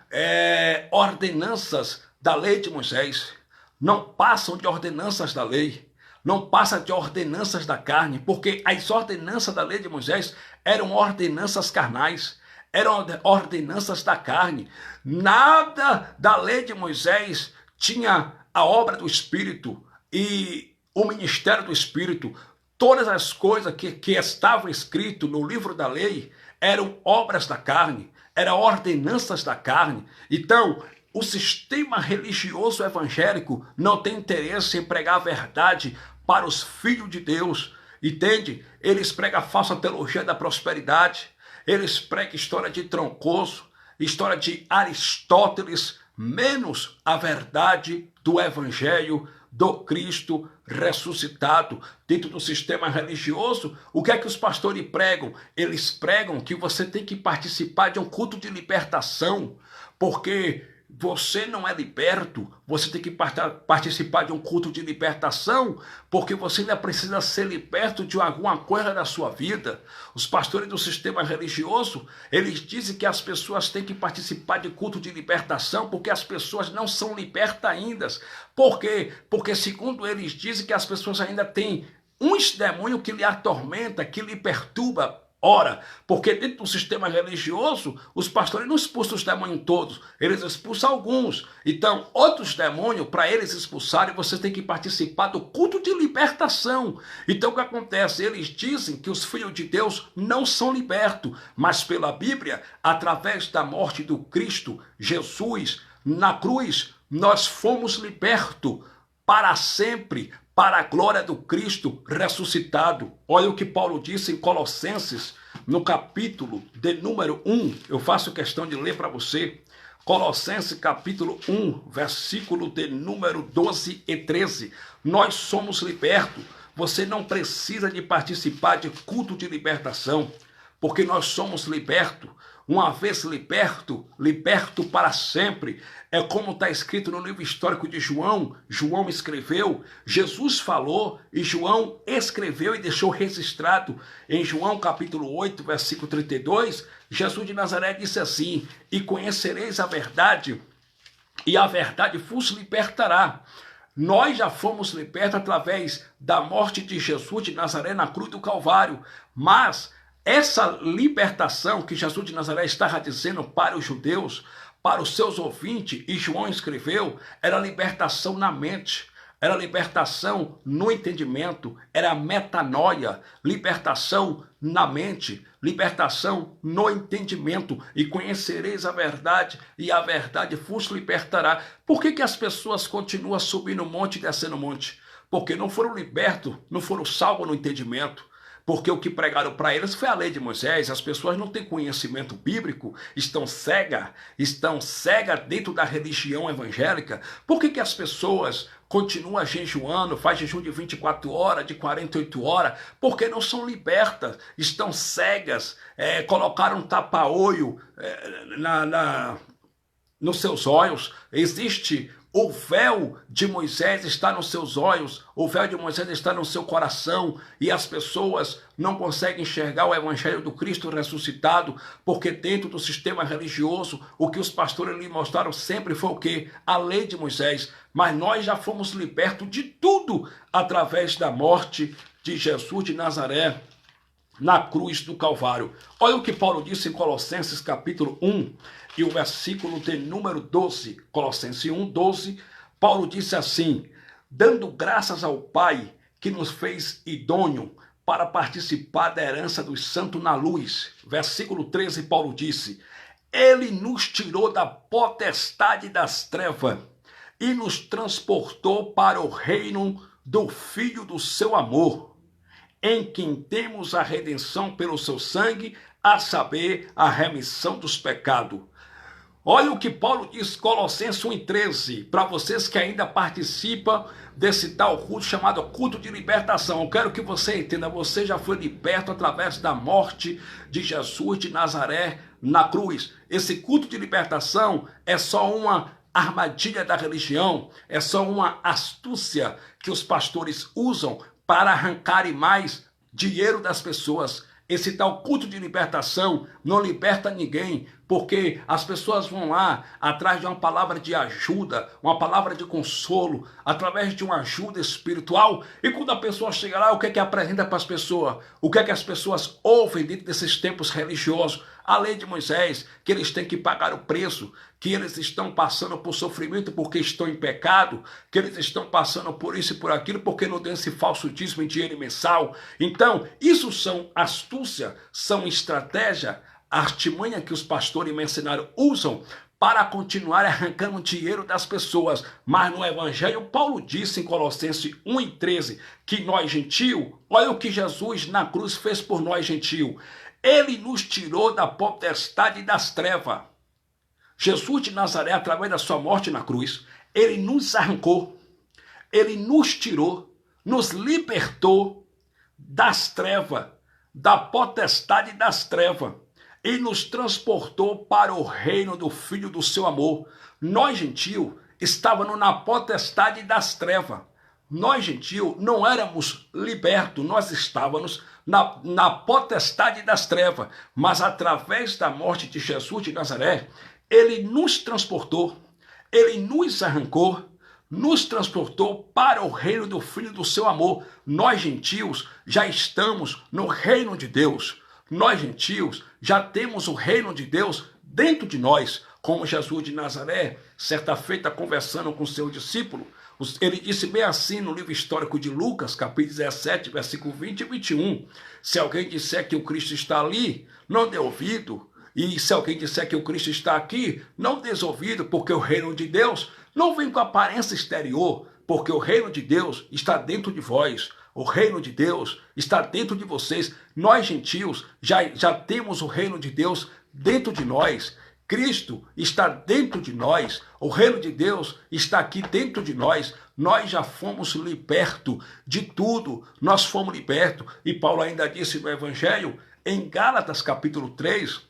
ordenanças da lei de Moisés. Não passam de ordenanças da lei. Não passa de ordenanças da carne, porque as ordenanças da lei de Moisés eram ordenanças carnais, eram ordenanças da carne. Nada da lei de Moisés tinha a obra do Espírito e o ministério do Espírito. Todas as coisas que estavam escritas no livro da lei eram obras da carne, eram ordenanças da carne. Então, o sistema religioso evangélico não tem interesse em pregar a verdade para os filhos de Deus, entende? Eles pregam a falsa teologia da prosperidade, eles pregam história de Troncoso, história de Aristóteles, menos a verdade do evangelho do Cristo ressuscitado. Dentro do sistema religioso, o que é que os pastores pregam? Eles pregam que você tem que participar de um culto de libertação, porque você não é liberto, você tem que participar de um culto de libertação, porque você ainda precisa ser liberto de alguma coisa da sua vida. Os pastores do sistema religioso, eles dizem que as pessoas têm que participar de culto de libertação, porque as pessoas não são libertas ainda. Por quê? Porque segundo eles dizem que as pessoas ainda têm uns demônios que lhe atormenta, que lhe perturba. Ora, porque dentro do sistema religioso, os pastores não expulsam os demônios todos, eles expulsam alguns. Então, outros demônios, para eles expulsarem, você tem que participar do culto de libertação. Então, o que acontece? Eles dizem que os filhos de Deus não são libertos, mas pela Bíblia, através da morte do Cristo, Jesus, na cruz, nós fomos libertos para sempre, para a glória do Cristo ressuscitado. Olha o que Paulo disse em Colossenses, no capítulo de número 1. Eu faço questão de ler para você. Colossenses capítulo 1, versículo de número 12 e 13. Nós somos libertos. Você não precisa de participar de culto de libertação, porque nós somos libertos. Uma vez liberto, liberto para sempre. É como está escrito no livro histórico de João. João escreveu, Jesus falou e João escreveu e deixou registrado. Em João capítulo 8, versículo 32, Jesus de Nazaré disse assim: e conhecereis a verdade, e a verdade vos libertará. Nós já fomos libertos através da morte de Jesus de Nazaré na cruz do Calvário, mas essa libertação que Jesus de Nazaré estava dizendo para os judeus, para os seus ouvintes, e João escreveu, era libertação na mente, era libertação no entendimento, era metanoia, libertação na mente, libertação no entendimento. E conhecereis a verdade, e a verdade vos libertará. Por que as pessoas continuam subindo o monte e descendo o monte? Porque não foram libertos, não foram salvos no entendimento. Porque o que pregaram para eles foi a lei de Moisés. As pessoas não têm conhecimento bíblico, estão cegas dentro da religião evangélica. Por que as pessoas continuam jejuando, faz jejum de 24 horas, de 48 horas? Porque não são libertas, estão cegas, colocaram um tapa-olho nos seus olhos. Existe o véu de Moisés está nos seus olhos, o véu de Moisés está no seu coração, e as pessoas não conseguem enxergar o evangelho do Cristo ressuscitado, porque dentro do sistema religioso, o que os pastores lhe mostraram sempre foi o quê? A lei de Moisés. Mas nós já fomos libertos de tudo através da morte de Jesus de Nazaré na cruz do Calvário. Olha o que Paulo disse em Colossenses capítulo 1 e o versículo de número 12. Colossenses 1, 12, Paulo disse assim: dando graças ao Pai que nos fez idôneo para participar da herança dos santos na luz. Versículo 13, Paulo disse: ele nos tirou da potestade das trevas e nos transportou para o reino do Filho do seu amor, em quem temos a redenção pelo seu sangue, a saber, a remissão dos pecados. Olha o que Paulo diz, Colossenses 1,13, para vocês que ainda participam desse tal culto chamado culto de libertação. Eu quero que você entenda, você já foi liberto através da morte de Jesus de Nazaré na cruz. Esse culto de libertação é só uma armadilha da religião, é só uma astúcia que os pastores usam para arrancarem mais dinheiro das pessoas. Esse tal culto de libertação não liberta ninguém, porque as pessoas vão lá atrás de uma palavra de ajuda, uma palavra de consolo, através de uma ajuda espiritual. E quando a pessoa chega lá, o que é que apresenta para as pessoas? O que é que as pessoas ouvem dentro desses tempos religiosos? A lei de Moisés, que eles têm que pagar o preço, que eles estão passando por sofrimento porque estão em pecado, que eles estão passando por isso e por aquilo porque não dão esse falso dízimo em dinheiro mensal. Então, isso são astúcia, são estratégia, artimanha que os pastores e mercenários usam para continuar arrancando dinheiro das pessoas. Mas no Evangelho, Paulo disse em Colossenses 1:13 que nós, gentil, olha o que Jesus na cruz fez por nós, gentil. Ele nos tirou da potestade das trevas. Jesus de Nazaré, através da sua morte na cruz, ele nos arrancou, ele nos tirou, nos libertou das trevas, da potestade das trevas, e nos transportou para o reino do Filho do seu amor. Nós, gentil, estávamos na potestade das trevas. Nós, gentil, não éramos libertos, nós estávamos na potestade das trevas, mas através da morte de Jesus de Nazaré, ele nos transportou, ele nos arrancou, nos transportou para o reino do Filho do seu amor. Nós, gentios, já estamos no reino de Deus. Nós, gentios, já temos o reino de Deus dentro de nós. Como Jesus de Nazaré, certa feita, conversando com seu discípulo, ele disse bem assim no livro histórico de Lucas, capítulo 17, versículo 20 e 21. Se alguém disser que o Cristo está ali, não dê ouvido. E se alguém disser que o Cristo está aqui, não dê ouvido, porque o reino de Deus não vem com aparência exterior, porque o reino de Deus está dentro de vós. O reino de Deus está dentro de vocês. Nós, gentios, já temos o reino de Deus dentro de nós. Cristo está dentro de nós, o reino de Deus está aqui dentro de nós, nós já fomos libertos de tudo, nós fomos libertos. E Paulo ainda disse no Evangelho, em Gálatas capítulo 3,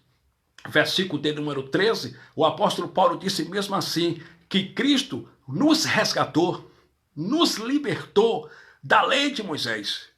versículo de número 13, o apóstolo Paulo disse mesmo assim, que Cristo nos resgatou, nos libertou da lei de Moisés.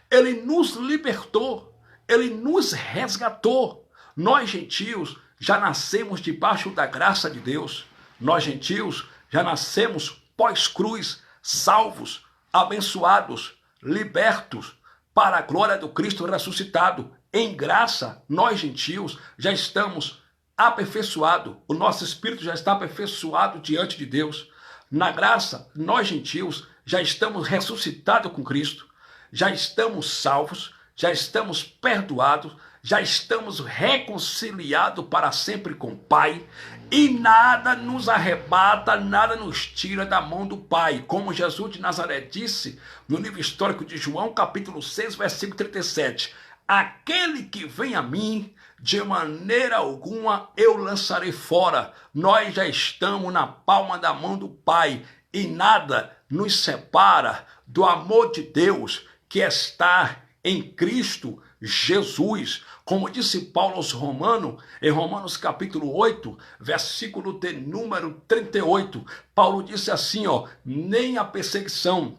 Ele nos libertou, ele nos resgatou. Nós, gentios, já nascemos debaixo da graça de Deus. Nós, gentios, já nascemos pós-cruz, salvos, abençoados, libertos, para a glória do Cristo ressuscitado. Em graça, nós, gentios, já estamos aperfeiçoados. O nosso espírito já está aperfeiçoado diante de Deus. Na graça, nós, gentios, já estamos ressuscitados com Cristo. Já estamos salvos, já estamos perdoados, já estamos reconciliados para sempre com o Pai, e nada nos arrebata, nada nos tira da mão do Pai, como Jesus de Nazaré disse no livro histórico de João, capítulo 6, versículo 37, aquele que vem a mim, de maneira alguma eu lançarei fora. Nós já estamos na palma da mão do Pai, e nada nos separa do amor de Deus que está em Cristo Jesus. Como disse Paulo aos Romanos, em Romanos capítulo 8, versículo de número 38, Paulo disse assim, nem a perseguição,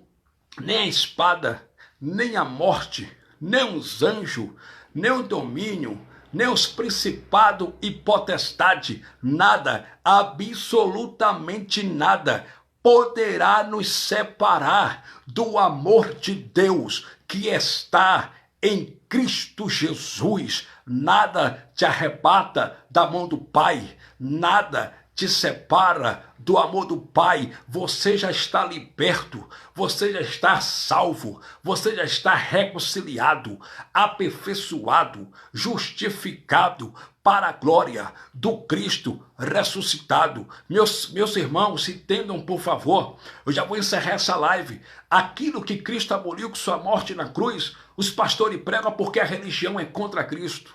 nem a espada, nem a morte, nem os anjos, nem o domínio, nem os principados e potestade, nada, absolutamente nada, poderá nos separar do amor de Deus que está em Cristo Jesus. Nada te arrebata da mão do Pai, nada te separa do amor do Pai. Você já está liberto, você já está salvo, você já está reconciliado, aperfeiçoado, justificado para a glória do Cristo ressuscitado. Meus irmãos, entendam por favor, eu já vou encerrar essa live. Aquilo que Cristo aboliu com sua morte na cruz, os pastores pregam porque a religião é contra Cristo.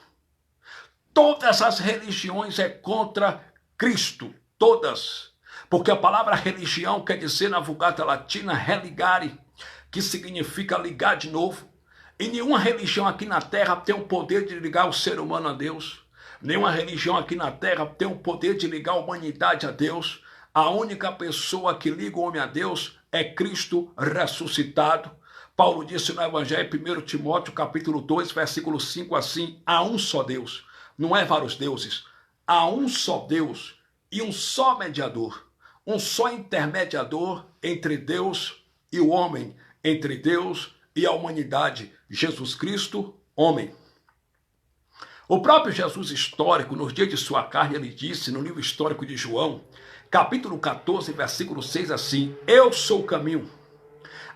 Todas as religiões é contra Cristo, todas. Porque a palavra religião quer dizer na Vulgata Latina religare, que significa ligar de novo. E nenhuma religião aqui na terra tem o poder de ligar o ser humano a Deus. Nenhuma religião aqui na terra tem o poder de ligar a humanidade a Deus. A única pessoa que liga o homem a Deus é Cristo ressuscitado. Paulo disse no Evangelho, 1 Timóteo, capítulo 2, versículo 5, assim: há um só Deus, não é vários deuses, há um só Deus e um só mediador, um só intermediador entre Deus e o homem, entre Deus e a humanidade, Jesus Cristo, homem. O próprio Jesus histórico, nos dias de sua carne, ele disse no livro histórico de João, capítulo 14, versículo 6, assim: eu sou o caminho,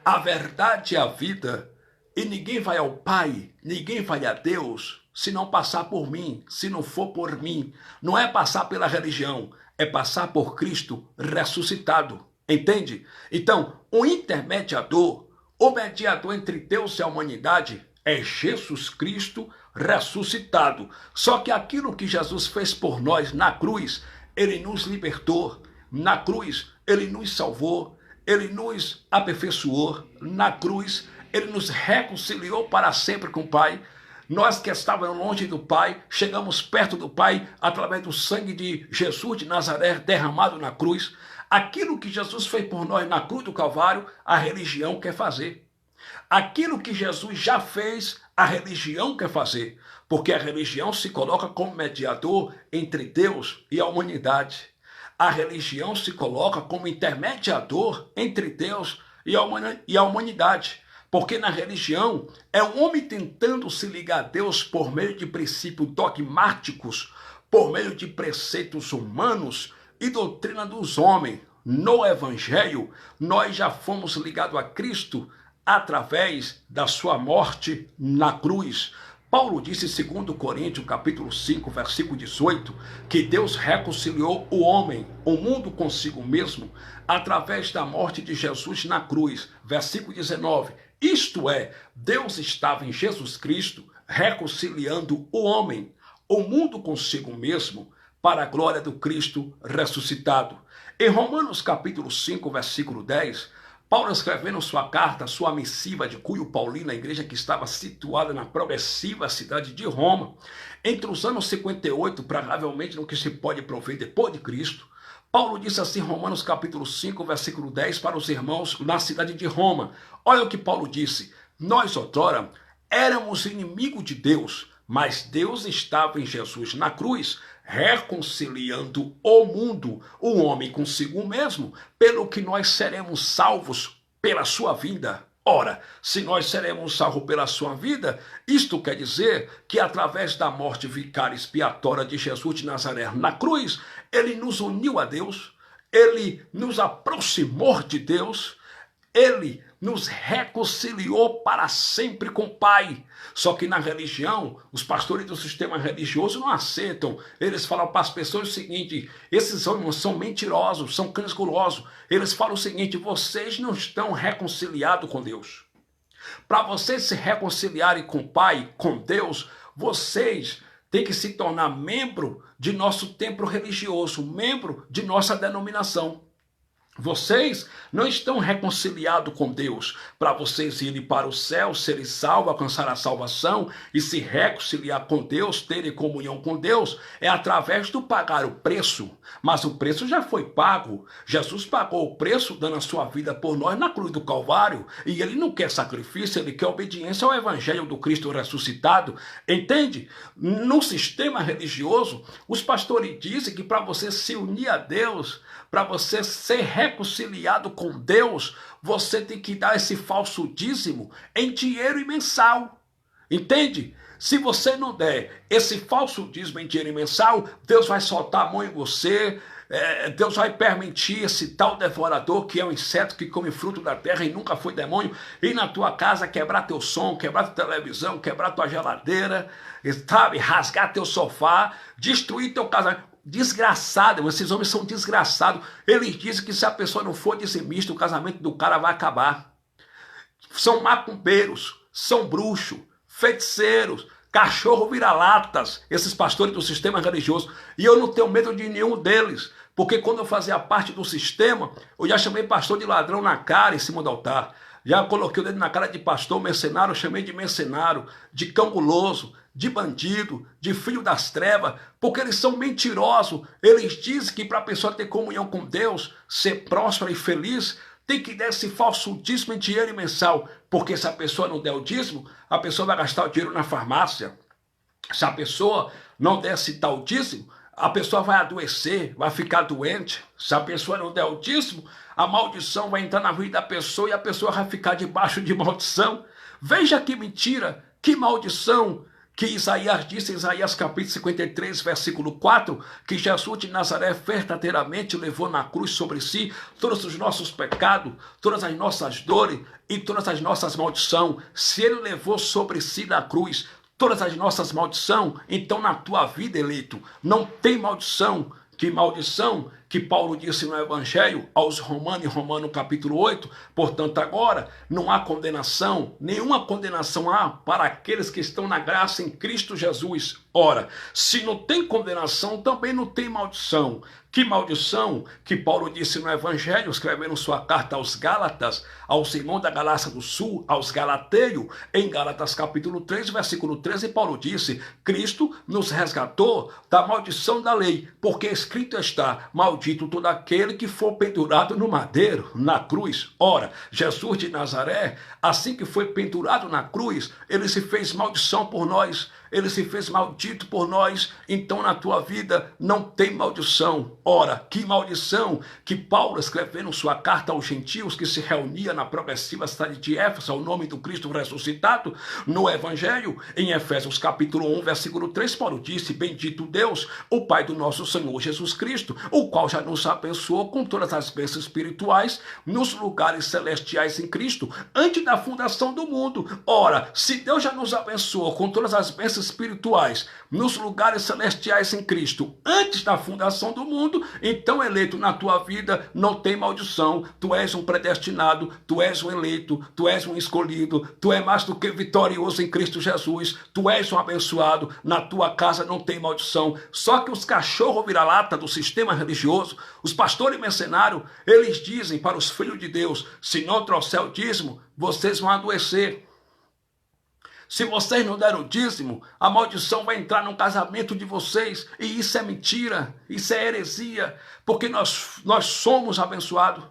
a verdade e a vida, e ninguém vai ao Pai, ninguém vai a Deus, se não passar por mim, se não for por mim. Não é passar pela religião, é passar por Cristo ressuscitado, entende? Então, o intermediador, o mediador entre Deus e a humanidade é Jesus Cristo ressuscitado. Só que aquilo que Jesus fez por nós na cruz, ele nos libertou. Na cruz, ele nos salvou, ele nos aperfeiçoou. Na cruz, ele nos reconciliou para sempre com o Pai. Nós que estávamos longe do Pai, chegamos perto do Pai através do sangue de Jesus de Nazaré derramado na cruz. Aquilo que Jesus fez por nós na cruz do Calvário, a religião quer fazer. Aquilo que Jesus já fez, a religião quer fazer, porque a religião se coloca como mediador entre Deus e a humanidade. A religião se coloca como intermediador entre Deus e a humanidade, porque na religião é o homem tentando se ligar a Deus por meio de princípios dogmáticos, por meio de preceitos humanos e doutrina dos homens. No Evangelho, nós já fomos ligados a Cristo através da sua morte na cruz. Paulo disse em 2 Coríntios, capítulo 5, versículo 18, que Deus reconciliou o homem, o mundo consigo mesmo, através da morte de Jesus na cruz. Versículo 19, isto é, Deus estava em Jesus Cristo reconciliando o homem, o mundo consigo mesmo, para a glória do Cristo ressuscitado. Em Romanos capítulo 5, versículo 10, Paulo escrevendo sua carta, sua missiva de Cunho Paulino, a igreja que estava situada na progressiva cidade de Roma, entre os anos 58, provavelmente no que se pode prover depois de Cristo, Paulo disse assim, Romanos capítulo 5, versículo 10, para os irmãos na cidade de Roma. Olha o que Paulo disse: nós outrora éramos inimigos de Deus, mas Deus estava em Jesus na cruz, reconciliando o mundo, o homem consigo mesmo, pelo que nós seremos salvos pela sua vida. Ora, se nós seremos salvos pela sua vida, isto quer dizer que através da morte vicária expiatória de Jesus de Nazaré na cruz, ele nos uniu a Deus, ele nos aproximou de Deus, ele nos reconciliou para sempre com o Pai. Só que na religião, os pastores do sistema religioso não aceitam. Eles falam para as pessoas o seguinte: esses homens são mentirosos, são cães gulosos. Eles falam o seguinte: vocês não estão reconciliados com Deus. Para vocês se reconciliarem com o Pai, com Deus, vocês têm que se tornar membro de nosso templo religioso, membro de nossa denominação. Vocês não estão reconciliados com Deus para vocês irem para o céu, serem salvos, alcançar a salvação e se reconciliar com Deus, terem comunhão com Deus, é através do pagar o preço. Mas o preço já foi pago. Jesus pagou o preço dando a sua vida por nós na cruz do Calvário, e ele não quer sacrifício, ele quer obediência ao evangelho do Cristo ressuscitado. Entende? No sistema religioso, os pastores dizem que para você se unir a Deus, para você ser reconciliado com Deus, você tem que dar esse falso dízimo em dinheiro e mensal. Entende? Se você não der esse falso dízimo em dinheiro e mensal, Deus vai soltar a mão em você, Deus vai permitir esse tal devorador, que é um inseto que come fruto da terra e nunca foi demônio, ir na tua casa, quebrar teu som, quebrar tua televisão, quebrar tua geladeira, sabe? Rasgar teu sofá, destruir teu casamento. Desgraçado, esses homens são desgraçados. Eles dizem que se a pessoa não for dizimista, o casamento do cara vai acabar. São macumbeiros, são bruxos, feiticeiros, cachorro vira-latas, esses pastores do sistema religioso. E eu não tenho medo de nenhum deles, porque quando eu fazia parte do sistema, eu já chamei pastor de ladrão na cara em cima do altar. Já coloquei o dedo na cara de pastor, mercenário, chamei de mercenário, de cão guloso, de bandido, de filho das trevas, porque eles são mentirosos. Eles dizem que para a pessoa ter comunhão com Deus, ser próspera e feliz, tem que dar esse falso dízimo em dinheiro mensal, porque se a pessoa não der o dízimo, a pessoa vai gastar o dinheiro na farmácia. Se a pessoa não der esse tal dízimo, a pessoa vai adoecer, vai ficar doente. Se a pessoa não der o dízimo, a maldição vai entrar na vida da pessoa e a pessoa vai ficar debaixo de maldição. Veja que mentira, que maldição que Isaías disse em Isaías capítulo 53, versículo 4, que Jesus de Nazaré verdadeiramente levou na cruz sobre si todos os nossos pecados, todas as nossas dores e todas as nossas maldições. Se ele levou sobre si na cruz todas as nossas maldições, então na tua vida, eleito, não tem maldição. Que maldição que Paulo disse no Evangelho aos Romanos, em Romanos capítulo 8, portanto agora não há condenação, nenhuma condenação há para aqueles que estão na graça em Cristo Jesus. Ora, se não tem condenação, também não tem maldição. Que maldição que Paulo disse no Evangelho, escrevendo sua carta aos Gálatas, aos irmãos da Galácia do Sul, aos Galateiros, em Gálatas capítulo 3, versículo 13, Paulo disse, Cristo nos resgatou da maldição da lei, porque escrito está, maldito todo aquele que for pendurado no madeiro, na cruz. Ora, Jesus de Nazaré, assim que foi pendurado na cruz, ele se fez maldição por nós, ele se fez maldito por nós, então na tua vida não tem maldição. Ora, que maldição que Paulo, escrevendo sua carta aos gentios, que se reunia na progressiva cidade de Éfeso, ao nome do Cristo ressuscitado, no Evangelho, em Efésios capítulo 1, versículo 3, Paulo disse, bendito Deus, o Pai do nosso Senhor Jesus Cristo, o qual já nos abençoou com todas as bênçãos espirituais nos lugares celestiais em Cristo, antes da fundação do mundo. Ora, se Deus já nos abençoou com todas as bênçãos espirituais nos lugares celestiais em Cristo, antes da fundação do mundo, então, eleito, na tua vida não tem maldição. Tu és um predestinado, tu és um eleito, tu és um escolhido, tu és mais do que vitorioso em Cristo Jesus, tu és um abençoado, na tua casa não tem maldição. Só que os cachorros vira-lata do sistema religioso, os pastores mercenários, eles dizem para os filhos de Deus, se não trouxer o dízimo, vocês vão adoecer. Se vocês não deram o dízimo, a maldição vai entrar no casamento de vocês. E isso é mentira, isso é heresia, porque nós somos abençoados.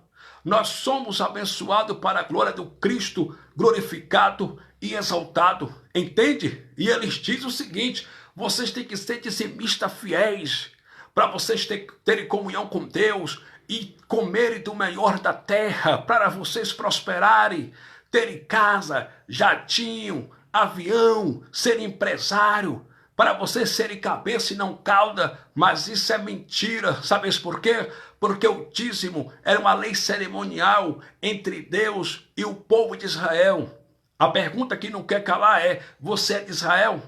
Nós somos abençoados para a glória do Cristo glorificado e exaltado. Entende? E eles dizem o seguinte, vocês têm que ser dizimistas fiéis, para vocês terem comunhão com Deus e comerem do melhor da terra, para vocês prosperarem, terem casa, jatinho, avião, ser empresário, para você ser cabeça e não cauda, mas isso é mentira. Sabes por quê? Porque o dízimo era uma lei cerimonial entre Deus e o povo de Israel. A pergunta que não quer calar é, você é de Israel?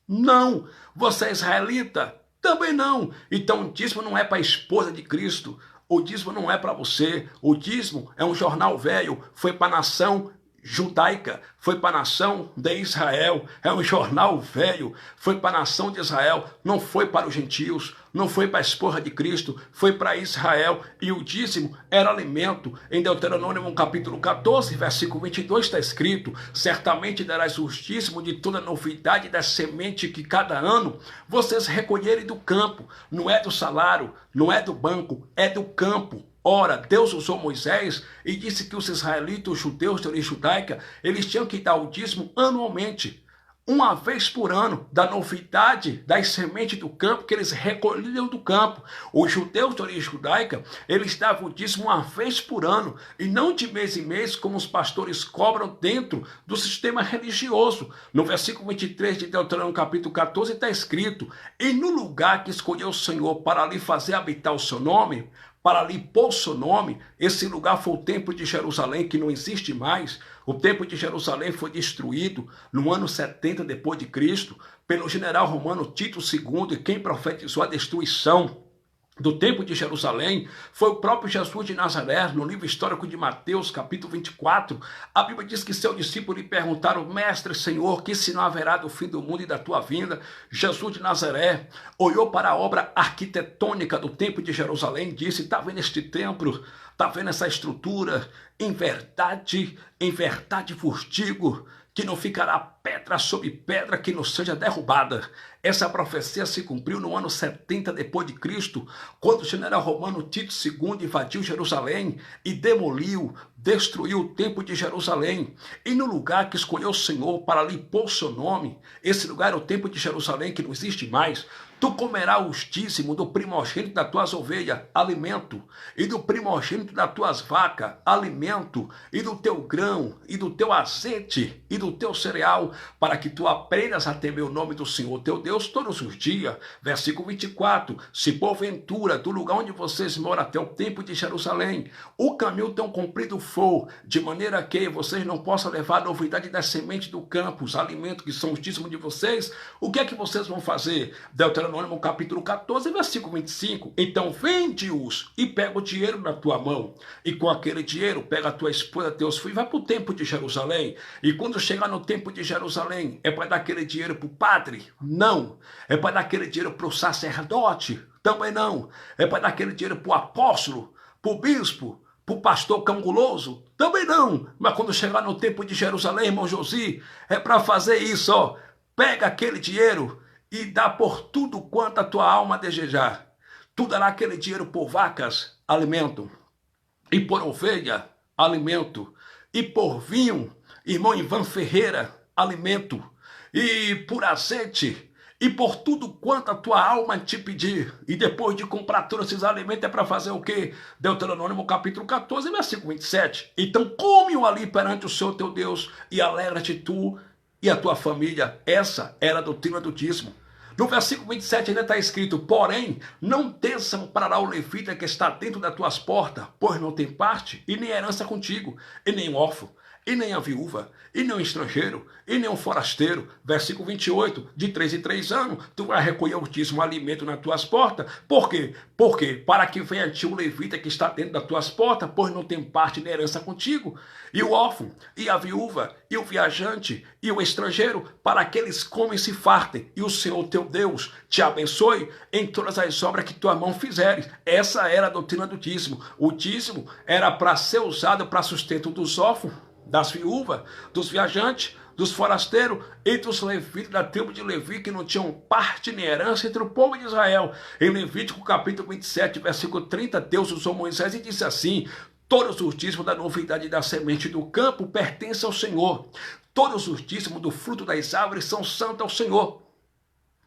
Não. Você é israelita? Também não. Então o dízimo não é para a esposa de Cristo, o dízimo não é para você, o dízimo é um jornal velho, foi para a nação judaica, foi para a nação de Israel, é um jornal velho, foi para a nação de Israel, não foi para os gentios, não foi para a esposa de Cristo, foi para Israel, e o dízimo era alimento. Em Deuteronômio capítulo 14, versículo 22 está escrito, certamente darás o dízimo de toda novidade da semente que cada ano vocês recolherem do campo, não é do salário, não é do banco, é do campo. Ora, Deus usou Moisés e disse que os israelitas, os judeus de origem judaica, eles tinham que dar o dízimo anualmente, uma vez por ano, da novidade das sementes do campo que eles recolhiam do campo. Os judeus de origem judaica, eles davam o dízimo uma vez por ano, e não de mês em mês, como os pastores cobram dentro do sistema religioso. No versículo 23 de Deuteronômio capítulo 14 está escrito, e no lugar que escolheu o Senhor para ali fazer habitar o seu nome, para ali pôr o seu nome, esse lugar foi o templo de Jerusalém, que não existe mais. O templo de Jerusalém foi destruído no ano 70 depois de Cristo, pelo general romano Tito II, e quem profetizou a destruição do templo de Jerusalém, foi o próprio Jesus de Nazaré. No livro histórico de Mateus, capítulo 24, a Bíblia diz que seu discípulo lhe perguntaram: Mestre, Senhor, que sinal haverá do fim do mundo e da tua vinda? Jesus de Nazaré olhou para a obra arquitetônica do templo de Jerusalém e disse: está vendo este templo? Está vendo essa estrutura? Em verdade vos digo que não ficará pedra sobre pedra que não seja derrubada. Essa profecia se cumpriu no ano 70 depois de Cristo, quando o general romano Tito II invadiu Jerusalém e demoliu, destruiu o templo de Jerusalém. E no lugar que escolheu o Senhor para ali pôr seu nome, esse lugar é o templo de Jerusalém, que não existe mais. Tu comerás os dízimos do primogênito das tuas ovelhas, alimento, e do primogênito das tuas vacas, alimento, e do teu grão, e do teu azeite, e do teu cereal, para que tu aprendas a temer o nome do Senhor teu Deus todos os dias. Versículo 24, se porventura do lugar onde vocês moram até o templo de Jerusalém, o caminho tão comprido for, de maneira que vocês não possam levar a novidade das sementes do campo, os alimentos que são os dízimos de vocês, o que é que vocês vão fazer? Deuteronômio capítulo 14, versículo 25. Então vende-os e pega o dinheiro na tua mão. E com aquele dinheiro pega a tua esposa, teus filhos, vai para o templo de Jerusalém. E quando chegar no templo de Jerusalém, é para dar aquele dinheiro para o padre? Não. É para dar aquele dinheiro para o sacerdote? Também não. É para dar aquele dinheiro para o apóstolo, para o bispo, para o pastor canguloso? Também não. Mas quando chegar no templo de Jerusalém, irmão Josi, é para fazer isso, ó. Pega aquele dinheiro e dá por tudo quanto a tua alma desejar. Tu dará aquele dinheiro por vacas, alimento, e por ovelha, alimento, e por vinho, irmão Ivan Ferreira, alimento, e por azeite, e por tudo quanto a tua alma te pedir. E depois de comprar todos esses alimentos é para fazer o quê? Deuteronômio capítulo 14, versículo 27. Então come-o ali perante o Senhor teu Deus e alegra-te tu e a tua família. Essa era a doutrina do dízimo. No versículo 27 ainda está escrito: porém, não desamparará o levita que está dentro das tuas portas, pois não tem parte e nem herança contigo, e nem órfão, e nem a viúva, e nem o estrangeiro, e nem o forasteiro. Versículo 28, de 3 em 3 anos, tu vai recolher o dízimo alimento nas tuas portas. Por quê? Porque para que venha a ti o levita que está dentro das tuas portas, pois não tem parte nem herança contigo, e o órfão, e a viúva, e o viajante, e o estrangeiro, para que eles comem e se fartem, e o Senhor teu Deus te abençoe em todas as obras que tua mão fizeres. Essa era a doutrina do dízimo. O dízimo era para ser usado para sustento dos órfãos, das viúvas, dos viajantes, dos forasteiros e dos levitas da tribo de Levi, que não tinham parte nem herança entre o povo de Israel. Em Levítico capítulo 27, versículo 30, Deus usou Moisés e disse assim: todos os dízimos da novidade da semente do campo pertencem ao Senhor. Todos os dízimos do fruto das árvores são santos ao Senhor.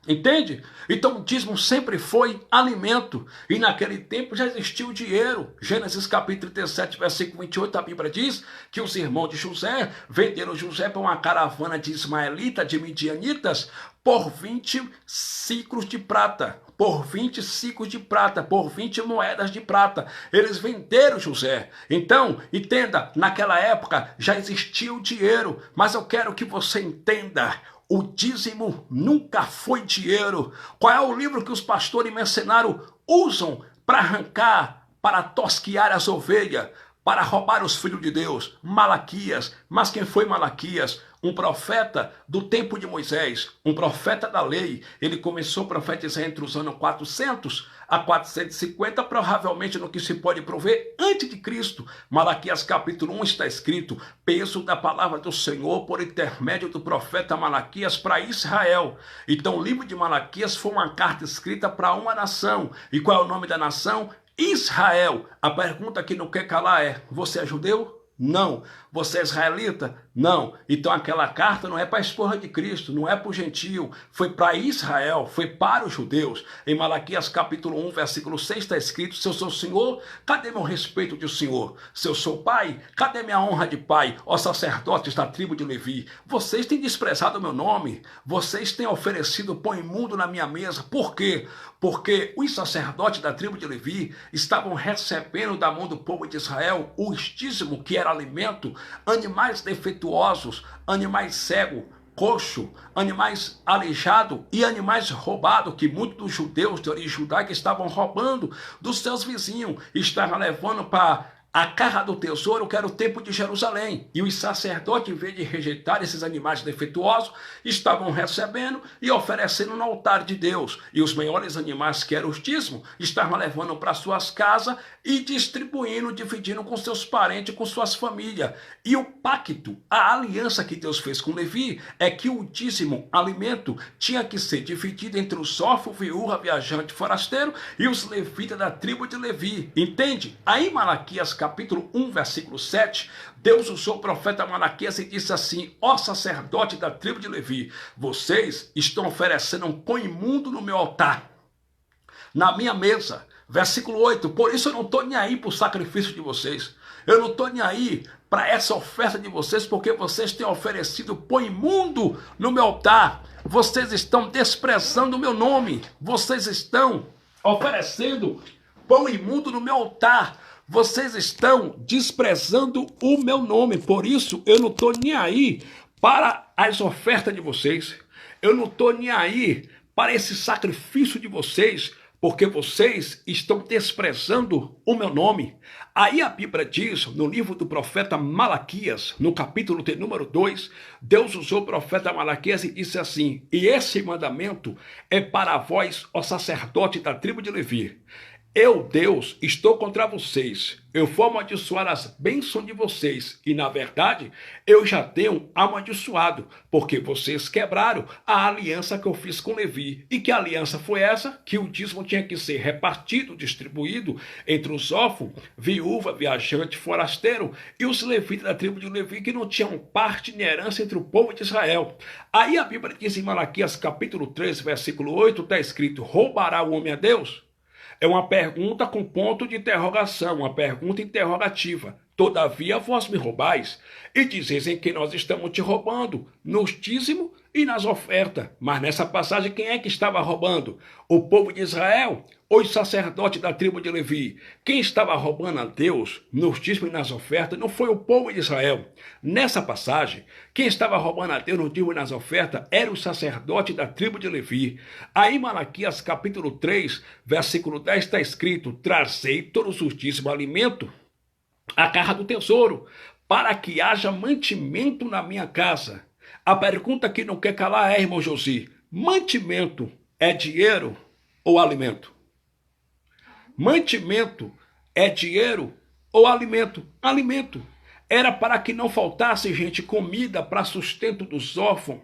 Entende? Então o dízimo sempre foi alimento. E naquele tempo já existia o dinheiro. Gênesis capítulo 37, versículo 28, a Bíblia diz que os irmãos de José venderam José para uma caravana de ismaelitas, de midianitas, por 20 ciclos de prata. Por 20 ciclos de prata, por 20 moedas de prata. Eles venderam José. Então, entenda, naquela época já existia o dinheiro. Mas eu quero que você entenda: o dízimo nunca foi dinheiro. Qual é o livro que os pastores e mercenários usam para arrancar, para tosquiar as ovelhas, para roubar os filhos de Deus? Malaquias. Mas quem foi Malaquias? Um profeta do tempo de Moisés, um profeta da lei. Ele começou a profetizar entre os anos 400 a 450, provavelmente no que se pode prover antes de Cristo. Malaquias capítulo 1 está escrito: peso da palavra do Senhor por intermédio do profeta Malaquias para Israel. Então o livro de Malaquias foi uma carta escrita para uma nação. E qual é o nome da nação? Israel. A pergunta que não quer calar é: você é judeu? Não. Você é israelita? Não. Então aquela carta não é para a esposa de Cristo, não é para o gentio, foi para Israel, foi para os judeus. Em Malaquias capítulo 1, versículo 6 está escrito: se eu sou Senhor, cadê meu respeito de Senhor? Se eu sou pai, cadê minha honra de pai? Ó sacerdotes da tribo de Levi, vocês têm desprezado o meu nome, vocês têm oferecido pão imundo na minha mesa. Por quê? Porque os sacerdotes da tribo de Levi estavam recebendo da mão do povo de Israel o dízimo, que era alimento, animais defeituosos, animais cegos, coxo, animais aleijados e animais roubados, que muitos dos judeus de origem judaica estavam roubando dos seus vizinhos, estavam levando para a casa do tesouro, que era o templo de Jerusalém. E os sacerdotes, em vez de rejeitar esses animais defeituosos, estavam recebendo e oferecendo no altar de Deus. E os melhores animais, que eram os dízimos, estavam levando para suas casas e distribuindo, dividindo com seus parentes, com suas famílias. E o pacto, a aliança que Deus fez com Levi, é que o dízimo, alimento, tinha que ser dividido entre os órfãos, viúva, viajante, forasteiro e os levitas da tribo de Levi. Entende? Aí Malaquias capítulo 1, versículo 7, Deus usou o profeta Malaquias e disse assim: ó sacerdote da tribo de Levi, vocês estão oferecendo um pão imundo no meu altar, na minha mesa. Versículo 8, por isso eu não estou nem aí para o sacrifício de vocês. Eu não estou nem aí para essa oferta de vocês, porque vocês têm oferecido pão imundo no meu altar. Vocês estão desprezando o meu nome. Vocês estão oferecendo pão imundo no meu altar. Vocês estão desprezando o meu nome. Por isso eu não estou nem aí para as ofertas de vocês. Eu não estou nem aí para esse sacrifício de vocês, porque vocês estão desprezando o meu nome. Aí a Bíblia diz, no livro do profeta Malaquias, no capítulo de número 2, Deus usou o profeta Malaquias e disse assim: e esse mandamento é para vós, ó sacerdote da tribo de Levi. Eu, Deus, estou contra vocês. Eu vou amaldiçoar as bênçãos de vocês. E, na verdade, eu já tenho amaldiçoado, porque vocês quebraram a aliança que eu fiz com Levi. E que aliança foi essa? Que o dízimo tinha que ser repartido, distribuído entre os órfãos, viúva, viajante, forasteiro e os levitas da tribo de Levi, que não tinham parte nem herança entre o povo de Israel. Aí a Bíblia diz em Malaquias capítulo 3, versículo 8, está escrito: roubará o homem a Deus? É uma pergunta com ponto de interrogação, uma pergunta interrogativa. Todavia vós me roubais, e dizeis em que nós estamos te roubando, nos dízimos e nas ofertas. Mas nessa passagem, quem é que estava roubando? O povo de Israel ou os sacerdotes da tribo de Levi? Quem estava roubando a Deus nos dízimos e nas ofertas não foi o povo de Israel. Nessa passagem, quem estava roubando a Deus nos dízimos e nas ofertas era o sacerdote da tribo de Levi. Aí em Malaquias capítulo 3, versículo 10 está escrito: trazei todos os dízimos alimento à casa do tesouro, para que haja mantimento na minha casa. A pergunta que não quer calar é, irmão Josi, mantimento é dinheiro ou alimento? Mantimento é dinheiro ou alimento? Alimento. Era para que não faltasse, gente, comida para sustento dos órfãos,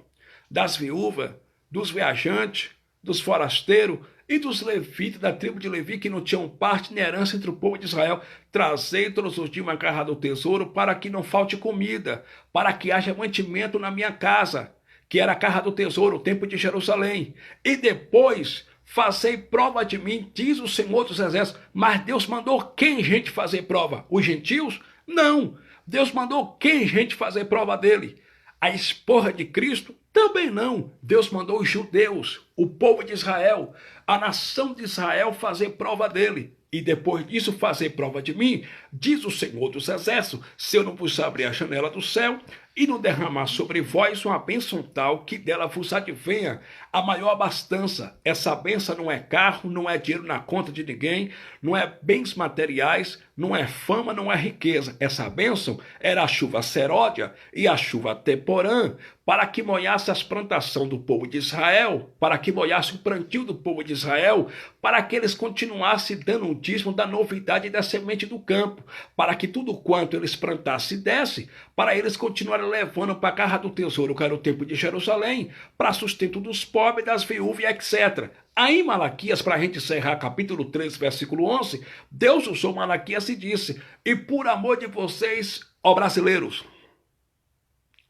das viúvas, dos viajantes, dos forasteiros e dos levitas da tribo de Levi, que não tinham parte nem herança entre o povo de Israel. Trazei todos os dias uma casa do tesouro, para que não falte comida, para que haja mantimento na minha casa, que era a casa do tesouro, o templo de Jerusalém. E depois fazei prova de mim, diz o Senhor dos Exércitos. Mas Deus mandou quem, gente, fazer prova? Os gentios? Não. Deus mandou quem, gente, fazer prova dele? A esposa de Cristo? Também não. Deus mandou os judeus, o povo de Israel, a nação de Israel fazer prova dele. E depois disso fazer prova de mim, diz o Senhor dos Exércitos, se eu não vos abrir a janela do céu e não derramar sobre vós uma bênção tal que dela vos advenha a maior abastança. Essa bênção não é carro, não é dinheiro na conta de ninguém, não é bens materiais, não é fama, não é riqueza. Essa bênção era a chuva seródia e a chuva temporã, para que molhasse as plantações do povo de Israel, para que molhasse o plantio do povo de Israel, para que eles continuassem dando um dízimo da novidade da semente do campo, para que tudo quanto eles plantassem e desse, para eles continuarem levando para a casa do tesouro, que era o templo de Jerusalém, para sustento dos pobres, das viúvas, etc. Aí Malaquias, para a gente encerrar capítulo 3, versículo 11, Deus usou Malaquias e disse: e por amor de vocês, ó brasileiros,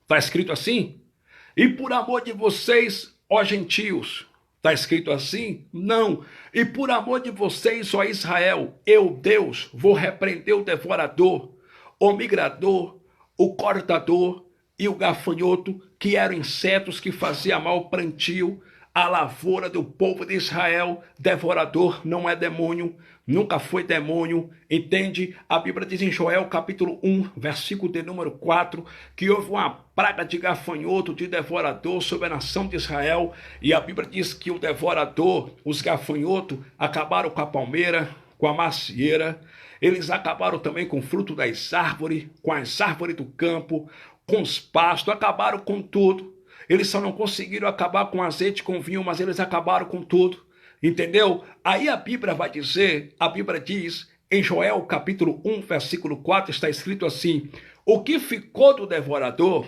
está escrito assim? E por amor de vocês, ó gentios, está escrito assim? Não. E por amor de vocês, ó Israel, eu, Deus, vou repreender o devorador, o migrador, o cortador e o gafanhoto, que eram insetos que faziam mal ao plantio, a lavoura do povo de Israel. Devorador não é demônio, nunca foi demônio, entende? A Bíblia diz em Joel capítulo 1, versículo de número 4, que houve uma praga de gafanhoto, de devorador sobre a nação de Israel, e a Bíblia diz que o devorador, os gafanhotos, acabaram com a palmeira, com a macieira, eles acabaram também com o fruto das árvores, com as árvores do campo, com os pastos, acabaram com tudo. Eles só não conseguiram acabar com azeite, com vinho, mas eles acabaram com tudo. Entendeu? Aí a Bíblia vai dizer, a Bíblia diz, em Joel capítulo 1, versículo 4, está escrito assim: o que ficou do devorador,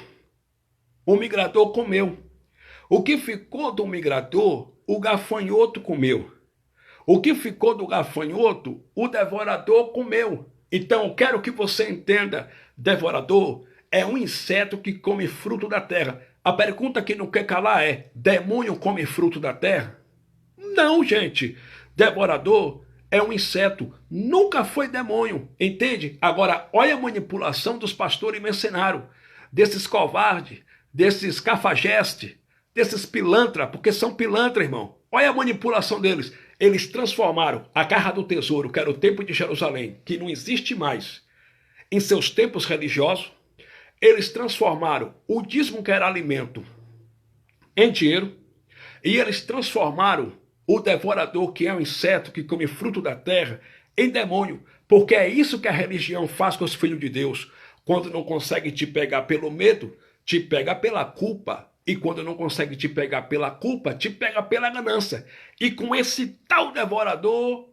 o migrador comeu. O que ficou do migrador, o gafanhoto comeu. O que ficou do gafanhoto, o devorador comeu. Então, eu quero que você entenda, devorador é um inseto que come fruto da terra. A pergunta que não quer calar é: demônio come fruto da terra? Não, gente. Devorador é um inseto, nunca foi demônio, entende? Agora, olha a manipulação dos pastores mercenários, desses covardes, desses cafajestes, desses pilantra, porque são pilantra, irmão. Olha a manipulação deles. Eles transformaram a Casa do Tesouro, que era o Templo de Jerusalém, que não existe mais, em seus templos religiosos. Eles transformaram o dízimo, que era alimento, em dinheiro. E eles transformaram o devorador, que é um inseto que come fruto da terra, em demônio. Porque é isso que a religião faz com os filhos de Deus. Quando não consegue te pegar pelo medo, te pega pela culpa. E quando não consegue te pegar pela culpa, te pega pela ganância. E com esse tal devorador,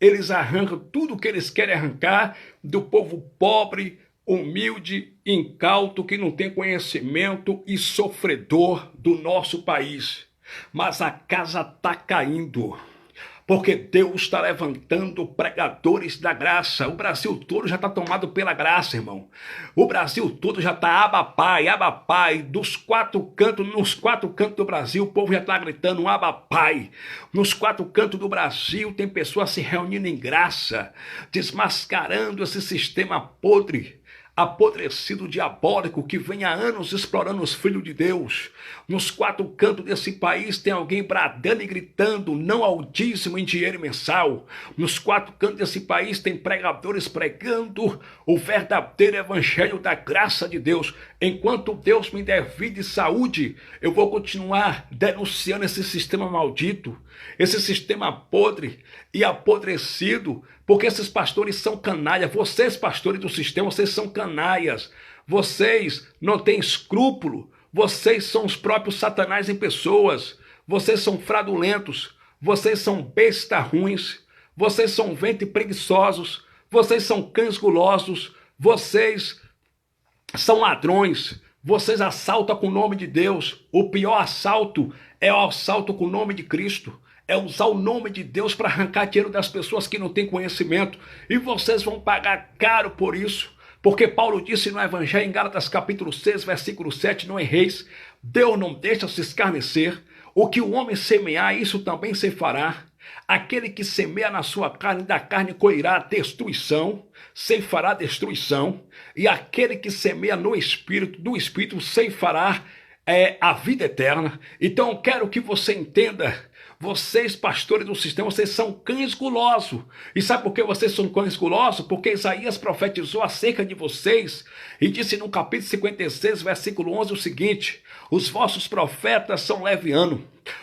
eles arrancam tudo o que eles querem arrancar do povo pobre, humilde, incauto, que não tem conhecimento e sofredor do nosso país. Mas a casa está caindo, porque Deus está levantando pregadores da graça. O Brasil todo já está tomado pela graça, irmão. O Brasil todo já está Abba Pai, dos quatro cantos, nos quatro cantos do Brasil, o povo já está gritando Abba Pai. Nos quatro cantos do Brasil tem pessoas se reunindo em graça, desmascarando esse sistema podre, apodrecido, diabólico, que vem há anos explorando os filhos de Deus. Nos quatro cantos desse país tem alguém bradando e gritando não ao dízimo em dinheiro mensal. Nos quatro cantos desse país tem pregadores pregando o verdadeiro evangelho da graça de Deus. Enquanto Deus me der vida e saúde, eu vou continuar denunciando esse sistema maldito, esse sistema podre e apodrecido, porque esses pastores são canalhas. Vocês, pastores do sistema, vocês são canalhas. Vocês não têm escrúpulo. Vocês são os próprios satanás em pessoas. Vocês são fraudulentos. Vocês são bestas ruins. Vocês são ventre preguiçosos. Vocês são cães gulosos. Vocês são ladrões. Vocês assaltam com o nome de Deus. O pior assalto é o assalto com o nome de Cristo. É usar o nome de Deus para arrancar dinheiro das pessoas que não têm conhecimento. E vocês vão pagar caro por isso. Porque Paulo disse no Evangelho, em Gálatas capítulo 6, versículo 7, não erreis. Deus não deixa se escarnecer. O que o homem semear, isso também se fará. Aquele que semeia na sua carne, da carne colherá destruição, ceifará destruição. E aquele que semeia no Espírito, do Espírito ceifará a vida eterna. Então eu quero que você entenda. Vocês, pastores do sistema, vocês são cães gulosos. E sabe por que vocês são cães gulosos? Porque Isaías profetizou acerca de vocês e disse no capítulo 56, versículo 11 o seguinte: os vossos profetas são levianos,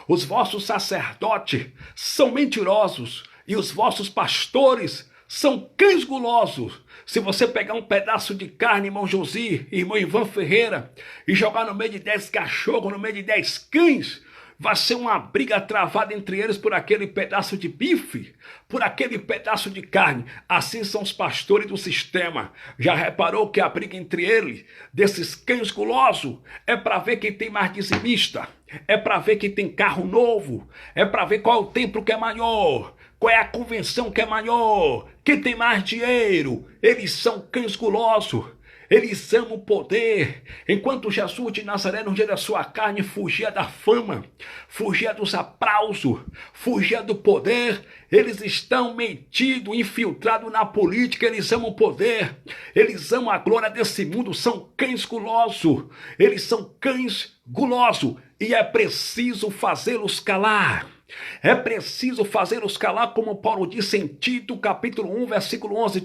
os vossos sacerdotes são mentirosos e os vossos pastores são cães gulosos. Se você pegar um pedaço de carne, irmão Josi, irmão Ivan Ferreira, e jogar no meio de 10 cachorros, no meio de 10 cães, vai ser uma briga travada entre eles por aquele pedaço de bife, por aquele pedaço de carne. Assim são os pastores do sistema. Já reparou que a briga entre eles, desses cães gulosos, é para ver quem tem mais dizimista, é para ver quem tem carro novo, é para ver qual é o templo que é maior, qual é a convenção que é maior, quem tem mais dinheiro. Eles são cães gulosos. Eles amam o poder. Enquanto Jesus de Nazaré, no dia da sua carne, fugia da fama, fugia dos aplausos, fugia do poder, eles estão metidos, infiltrados na política. Eles amam o poder, eles amam a glória desse mundo. São cães gulosos. Eles são cães gulosos. e é preciso fazê-los calar. É preciso fazê-los calar, como Paulo disse em Tito, capítulo 1, versículo 11.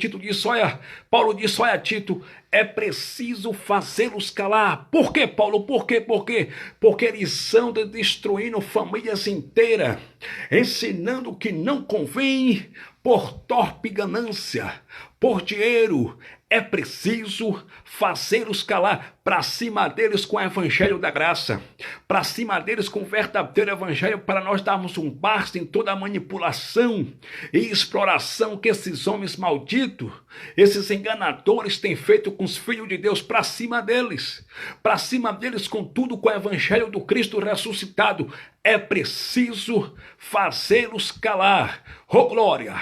Paulo disse, olha Tito, é preciso fazê-los calar. Por quê, Paulo? Por quê? Porque eles andam destruindo famílias inteiras, ensinando que não convém por torpe ganância, por dinheiro. É preciso fazê-los calar, para cima deles com o evangelho da graça, para cima deles com o verdadeiro evangelho, para nós darmos um basta em toda a manipulação e exploração que esses homens malditos, esses enganadores têm feito com os filhos de Deus, para cima deles com tudo, com o evangelho do Cristo ressuscitado. É preciso fazê-los calar. Oh glória!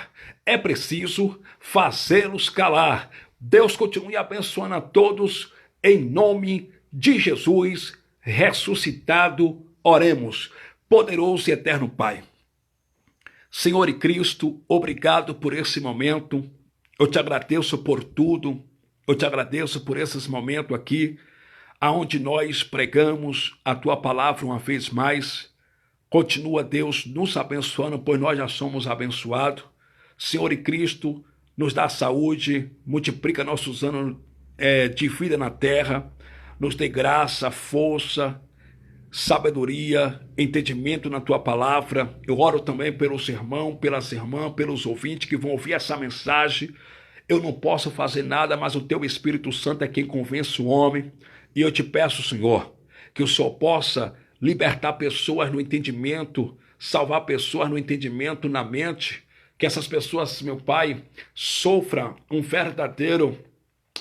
É preciso fazê-los calar. Deus continue abençoando a todos, em nome de Jesus ressuscitado, oremos. Poderoso e eterno Pai, Senhor e Cristo, obrigado por esse momento, eu te agradeço por tudo, eu te agradeço por esses momentos aqui, aonde nós pregamos a tua palavra uma vez mais. Continua, Deus, nos abençoando, pois nós já somos abençoados. Senhor e Cristo, nos dá saúde, multiplica nossos anos de vida na terra, nos dê graça, força, sabedoria, entendimento na tua palavra. Eu oro também pelos irmãos, pelas irmãs, pelos ouvintes que vão ouvir essa mensagem. Eu não posso fazer nada, mas o teu Espírito Santo é quem convence o homem. E eu te peço, Senhor, que o Senhor possa libertar pessoas no entendimento, salvar pessoas no entendimento, na mente, que essas pessoas, meu Pai, sofram um verdadeiro,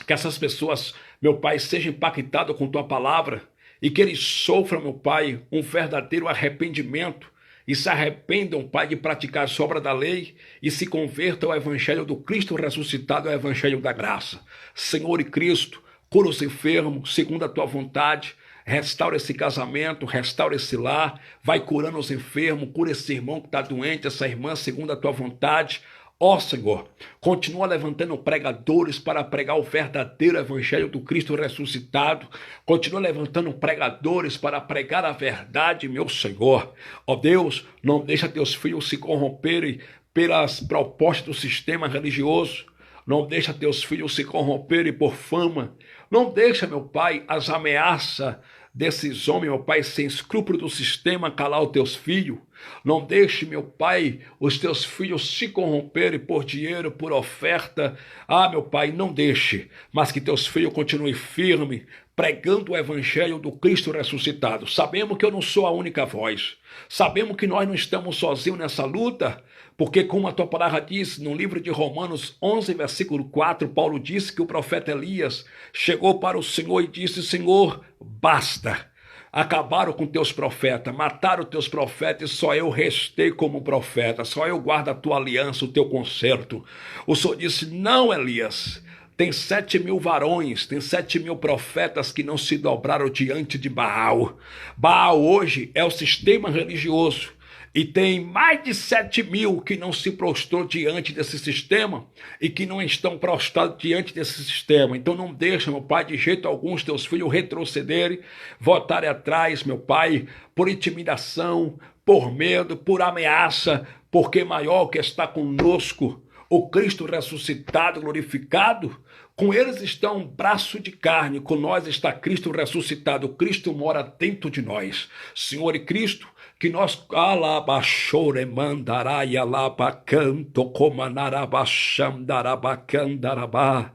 que essas pessoas, meu Pai, sejam impactadas com tua palavra e que eles sofram, meu Pai, um verdadeiro arrependimento e se arrependam, Pai, de praticar a obra da lei e se convertam ao evangelho do Cristo ressuscitado, ao evangelho da graça. Senhor e Cristo, cura os enfermos, segundo a tua vontade, restaura esse casamento, restaura esse lar, vai curando os enfermos, cura esse irmão que está doente, essa irmã, segundo a tua vontade. Ó Senhor, continua levantando pregadores para pregar o verdadeiro evangelho do Cristo ressuscitado, continua levantando pregadores para pregar a verdade, meu Senhor. Ó Deus, não deixa teus filhos se corromperem pelas propostas do sistema religioso, não deixa teus filhos se corromperem por fama, não deixa, meu Pai, as ameaças desses homens, meu Pai, sem escrúpulo do sistema calar os teus filhos. Não deixe, meu Pai, os teus filhos se corromperem por dinheiro, por oferta. Ah, meu Pai, não deixe, mas que teus filhos continuem firmes, pregando o evangelho do Cristo ressuscitado. Sabemos que eu não sou a única voz. Sabemos que nós não estamos sozinhos nessa luta, porque como a tua palavra diz no livro de Romanos 11, versículo 4, Paulo disse que o profeta Elias chegou para o Senhor e disse: Senhor, basta. Acabaram com teus profetas, mataram teus profetas e só eu restei como profeta, só eu guardo a tua aliança, o teu concerto. O Senhor disse: não, Elias, tem 7.000 varões, tem 7.000 profetas que não se dobraram diante de Baal. Baal hoje é o sistema religioso. E tem mais de 7.000 que não se prostrou diante desse sistema e que não estão prostrados diante desse sistema. Então não deixa, meu Pai, de jeito algum os teus filhos retrocederem, voltarem atrás, meu Pai, por intimidação, por medo, por ameaça, porque maior que está conosco, o Cristo ressuscitado, glorificado. Com eles está um braço de carne, com nós está Cristo ressuscitado. Cristo mora dentro de nós. Senhor e Cristo, que nós alabachore mandarai alabacanto comanarabachandarabachandarabá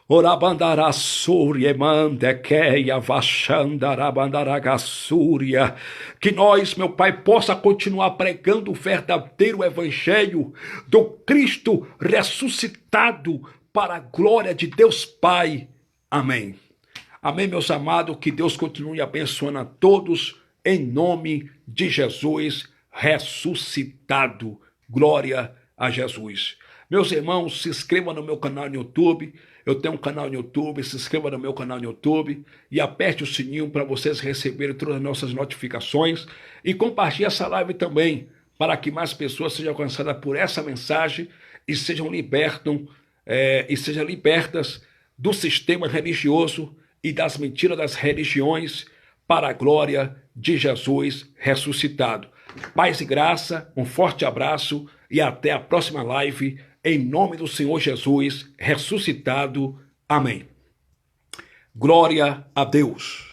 orabandarassúria mandequeia vachandarabandaragasúria. Que nós, meu Pai, possa continuar pregando o verdadeiro evangelho do Cristo ressuscitado para a glória de Deus Pai. Amém. Amém, meus amados, que Deus continue abençoando a todos, em nome de Jesus ressuscitado. Glória a Jesus. Meus irmãos, se inscrevam no meu canal no YouTube. Eu tenho um canal no YouTube, se inscreva no meu canal no YouTube e aperte o sininho para vocês receberem todas as nossas notificações e compartilhe essa live também, para que mais pessoas sejam alcançadas por essa mensagem e sejam libertas do sistema religioso e das mentiras das religiões, para a glória de Jesus ressuscitado. Paz e graça, um forte abraço e até a próxima live, em nome do Senhor Jesus ressuscitado. Amém. Glória a Deus.